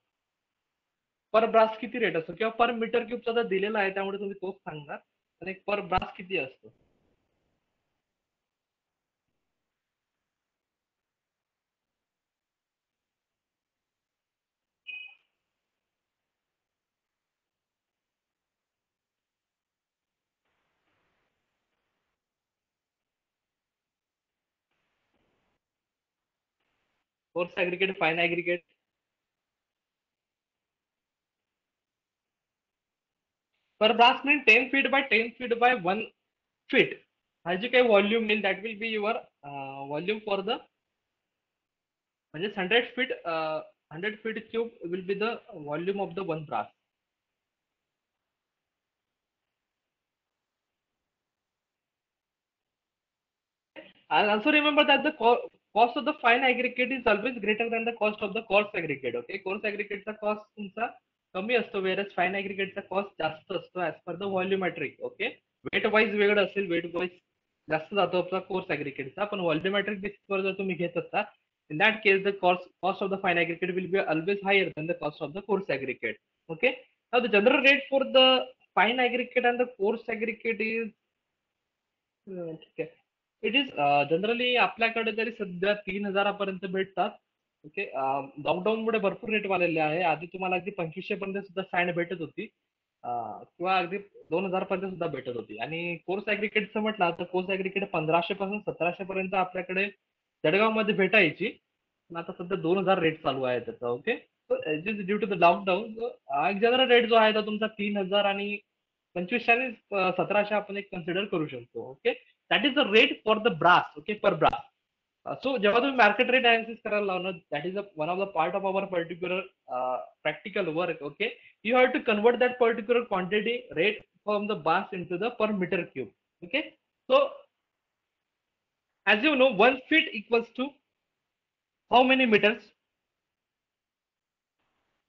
पर ब्रास किती रेट असतो, किंवा पर मीटर क्यूबचा जर दिलेला आहे त्यामुळे तुम्ही तोच सांगणार. तर एक पर ब्रास किती असतो? Coarse aggregate fine aggregate per brass mean 10 feet by 10 feet by 1 feet. हा जे काही व्हॉल्यूम येईल that will be your volume for the, म्हणजे 100 feet cube will be the volume of the one brass. And also remember that the cost of the fine aggregate is always greater than the cost of the coarse aggregate. Okay, coarse aggregate चा cost तुमचा कमी असतो, versus fine aggregate चा cost जास्त असतो as per the volumetric. Okay, weight wise वेगळं असेल, wait wise जास्त जातो आपला कोर्स ऍग्रीगेटचा, पण व्हॉल्युमेट्रिक बेसिसवर जर तुम्ही घेत असता, in that case the cost of the fine aggregate will be always higher than the cost of the coarse aggregate. Okay, now the general rate for the fine aggregate and the coarse aggregate is ठीक आहे. It is generally आपल्याकडे तरी सध्या 3,000 पर्यंत भेटतात. Okay, lockdown मुळे भरपूर rate वाढलेले आहे. आधी तुम्हाला अगदी 2500 पर्यंत सुद्धा स्टँड भेटत होती, किंवा अगदी 2,000 पर्यंत सुद्धा भेटत होती. आणि कोर्स ऍग्रीगेटचं म्हटलं तर कोर्स ऍग्रीगेट 1500 पासून 1700 पर्यंत आपल्याकडे जळगाव मध्ये भेटायची. पण आता सध्या 2,000 रेट चालू आहे त्याचा. Okay, due to the lockdown एक जनरल रेट जो आहे तो तुमचा 3,000 आणि 2500 आणि 1700 आपण एक कन्सिडर करू शकतो. Okay, that is the rate for the brass. Okay, per brass. So जेव्हा तुम्ही मार्केट रेट अनालिसिस करायला लावणार, that is one of the part of our particular practical work. Okay, you have to convert that particular quantity rate from the brass into the per metre cube. Okay, so as you know 1 feet equals to how many meters?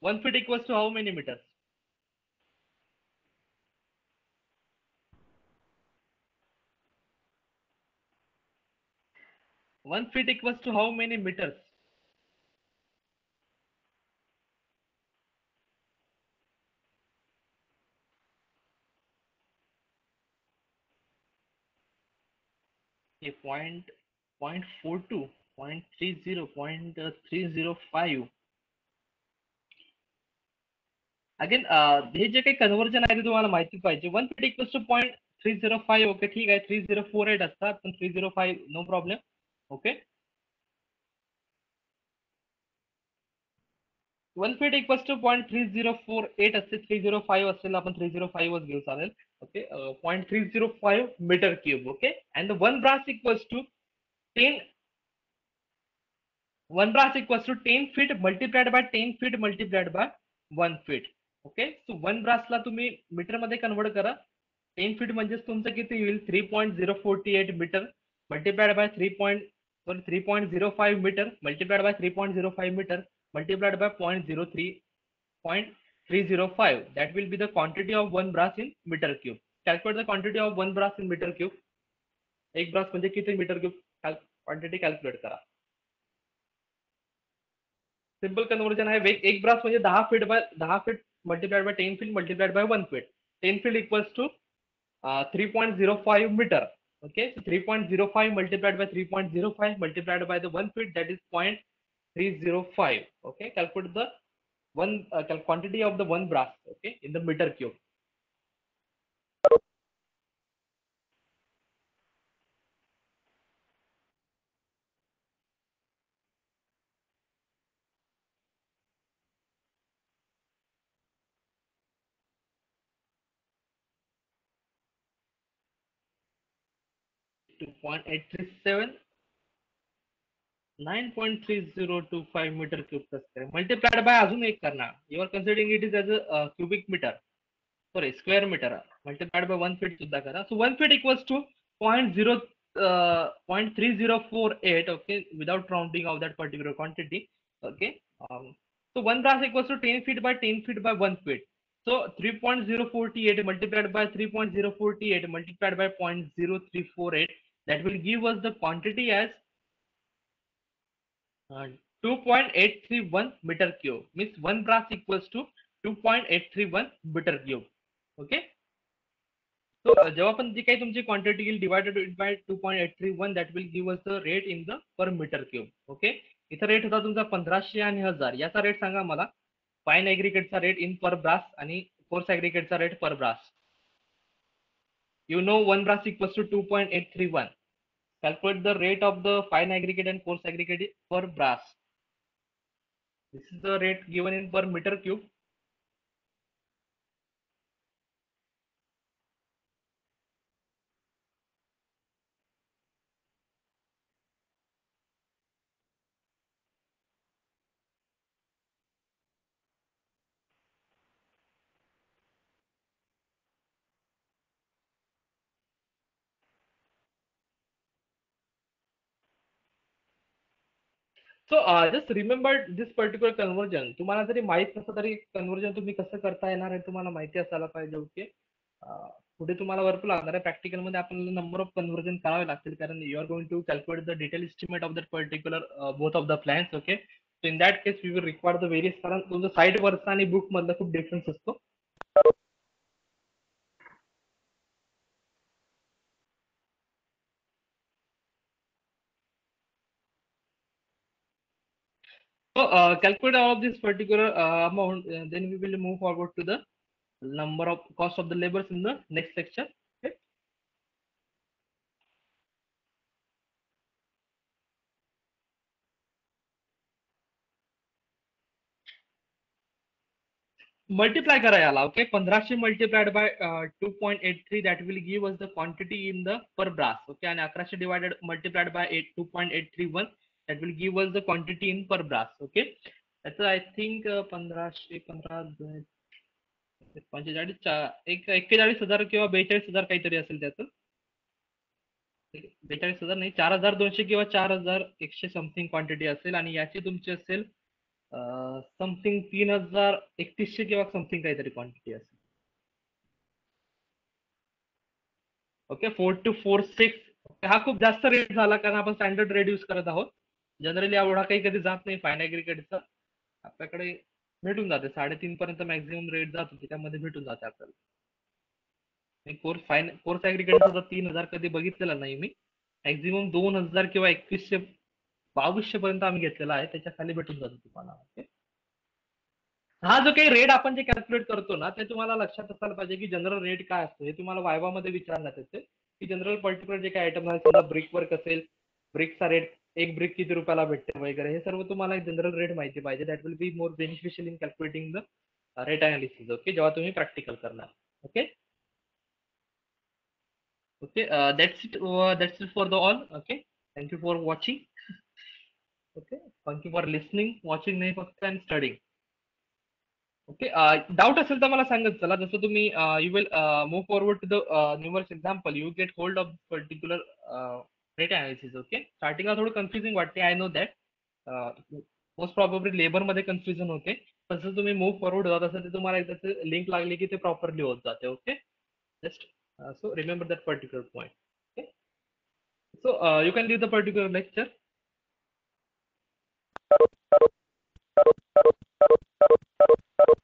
1 feet equals to how many meters? 1 feet equals to how many meters? Okay, 0.42, 0.30, 0.305. Again हे जे काही conversion आहे ते तुम्हाला माहिती पाहिजे. 1 feet equals to 0.305. Okay, ठीक आहे. 3048 असतात, पण 305 no problem. Okay, 1 feet equals to 0.3048 असते. 305 असेल, आपण 305 घेऊ चालेल. Okay, 0.305 meter cube. Okay, and one brass equals to 10 1 brass equals to 10 feet multiplied by 10 feet multiplied by 1 feet. Okay, सो 1 ब्रासला तुम्ही मीटर मध्ये कन्वर्ट करा. 10 फीट म्हणजेच तुमचं किती होईल? 3.048 meter multiplied by 3.05 meter multiplied by 3.05 meter multiplied by 0.03 0.305. That will be the quantity of one brass in meter cube. Calculate the quantity of one brass in meter cube. एक brass म्हणजे किती meter cube, quantity calculate करा. Simple conversion आहे. एक brass म्हणजे 10 feet multiplied by 10 feet multiplied by 1 feet. 10 feet equals to 3.05 meter. Okay, so 3.05 multiplied by 3.05 multiplied by the 1 feet, that is 0.305. Okay, calculate the quantity of the one brass, okay, in the meter cube. 2.837 9.3025 meter cube multiplied by अजून एक करणार. You are considering it is as a cubic meter, sorry, square meter, multiplied by 1 feet सुद्धा करा. So 1 feet equals to 0.3048, okay, without rounding of that particular quantity. Okay, so 1 brass equals to 10 feet by 10 feet by 1 feet. So 3.048 multiplied by 3.048 multiplied by 0.0348, that will give us the quantity as 2.831 meter cube. Means one brass equals to 2.831 meter cube. Okay. So जेव्हा पण जी काही तुमची quantity येईल divided by 2.831, that will give us the rate in the per metre cube. Okay, इथं rate होता तुमचा 1500 आणि 1000. याचा रेट सांगा मला. फाईन ऍग्रिगेटचा रेट इन पर ब्रास आणि कोर्स ऍग्रिगेटचा रेट पर brass. You know one brass equals to 2.831. Calculate the rate of the fine aggregate and coarse aggregate per brass. This is the rate given in per meter cube. So just remember this particular conversion. तुम्हाला जरी माहित नसतं तरी conversion तुम्ही कसं करता येणार आहे तुम्हाला माहिती असायला पाहिजे. ओके, पुढे तुम्हाला भरपूर लागणार आहे. प्रॅक्टिकल मध्ये आपल्याला नंबर ऑफ कन्वर्जन करावे लागतील, कारण you are going to calculate the detail estimate of that particular both of the plans. Okay, so in that case we will require the various, कारण तुमचं साईट वरचा आणि बुक मधला खूप डिफरन्स असतो. So calculate all of this particular amount, then we will move forward to the number of cost of the labors in the next section. Okay. Multiply करा याला. Okay, 1500 multiplied by 2.83, that will give us the quantity in the per brass. Okay, and 1100 divided multiplied by 2.831, that will give us the quantity in per brass. Okay, that's I think 1500 15 45 41,000 किंवा 42,000 काहीतरी असेल त्याचं. 42,000 नाही, 4,200 किंवा 4,100 something quantity असेल, आणि याची तुमची असेल समथिंग 3,3100 किंवा समथिंग काहीतरी क्वांटिटी असेल. ओके, 4246. हा खूप जास्त रेट झाला, कारण आपण स्टँडर्ड रेट यूज करत आहोत. जनरली एवढा काही कधी जात नाही फाईन ऍग्रिगेटचा. आपल्याकडे भेटून जाते 3.5 पर्यंत मॅक्झिमम रेट जात होती, त्यामध्ये भेटून जाते आपल्याला. कोर्स ऍग्रिगेटचा 3,000 कधी बघितलेला नाही मी. मॅक्झिमम 2,000 किंवा 2100 2200 पर्यंत आम्ही घेतलेला आहे, त्याच्या खाली भेटून जातो तुम्हाला. हा जो काही रेट आपण जे कॅल्क्युलेट करतो ना, ते तुम्हाला लक्षात असायला पाहिजे की जनरल रेट काय असतो हे तुम्हाला वायवा मध्ये विचारण्यात येते, की जनरल पर्टिक्युलर जे काही आयटम आहे, समजा ब्रिक वर्क असेल, ब्रिकचा रेट, एक ब्रिक किती रुपयाला भेटते वगैरे, हे सर्व तुम्हाला एक जनरल रेट माहिती पाहिजे. That will be more beneficial in calculating the rate analysis. Okay, जेव्हा तुम्ही प्रॅक्टिकल करणार. Okay, okay, that's it for the all. Okay, thank you for watching. Okay, thank you for listening, watching नाही फक्त, and studying. Okay, doubt असेल तर मला सांगत चला. जसं तुम्ही you will move forward to the numerous example, you get hold of particular rate analysis. Okay, स्टार्टिंगला थोडं कन्फ्युजिंग वाटते, I know that. Most probably labour मध्ये कन्फ्युजन होते. तसं तुम्ही मूव्ह फॉरवर्ड होता तसं ते तुम्हाला एकदा लिंक लागली की ते प्रॉपरली होत जाते. Okay, just so remember that particular point. Okay, so you can give the particular lecture.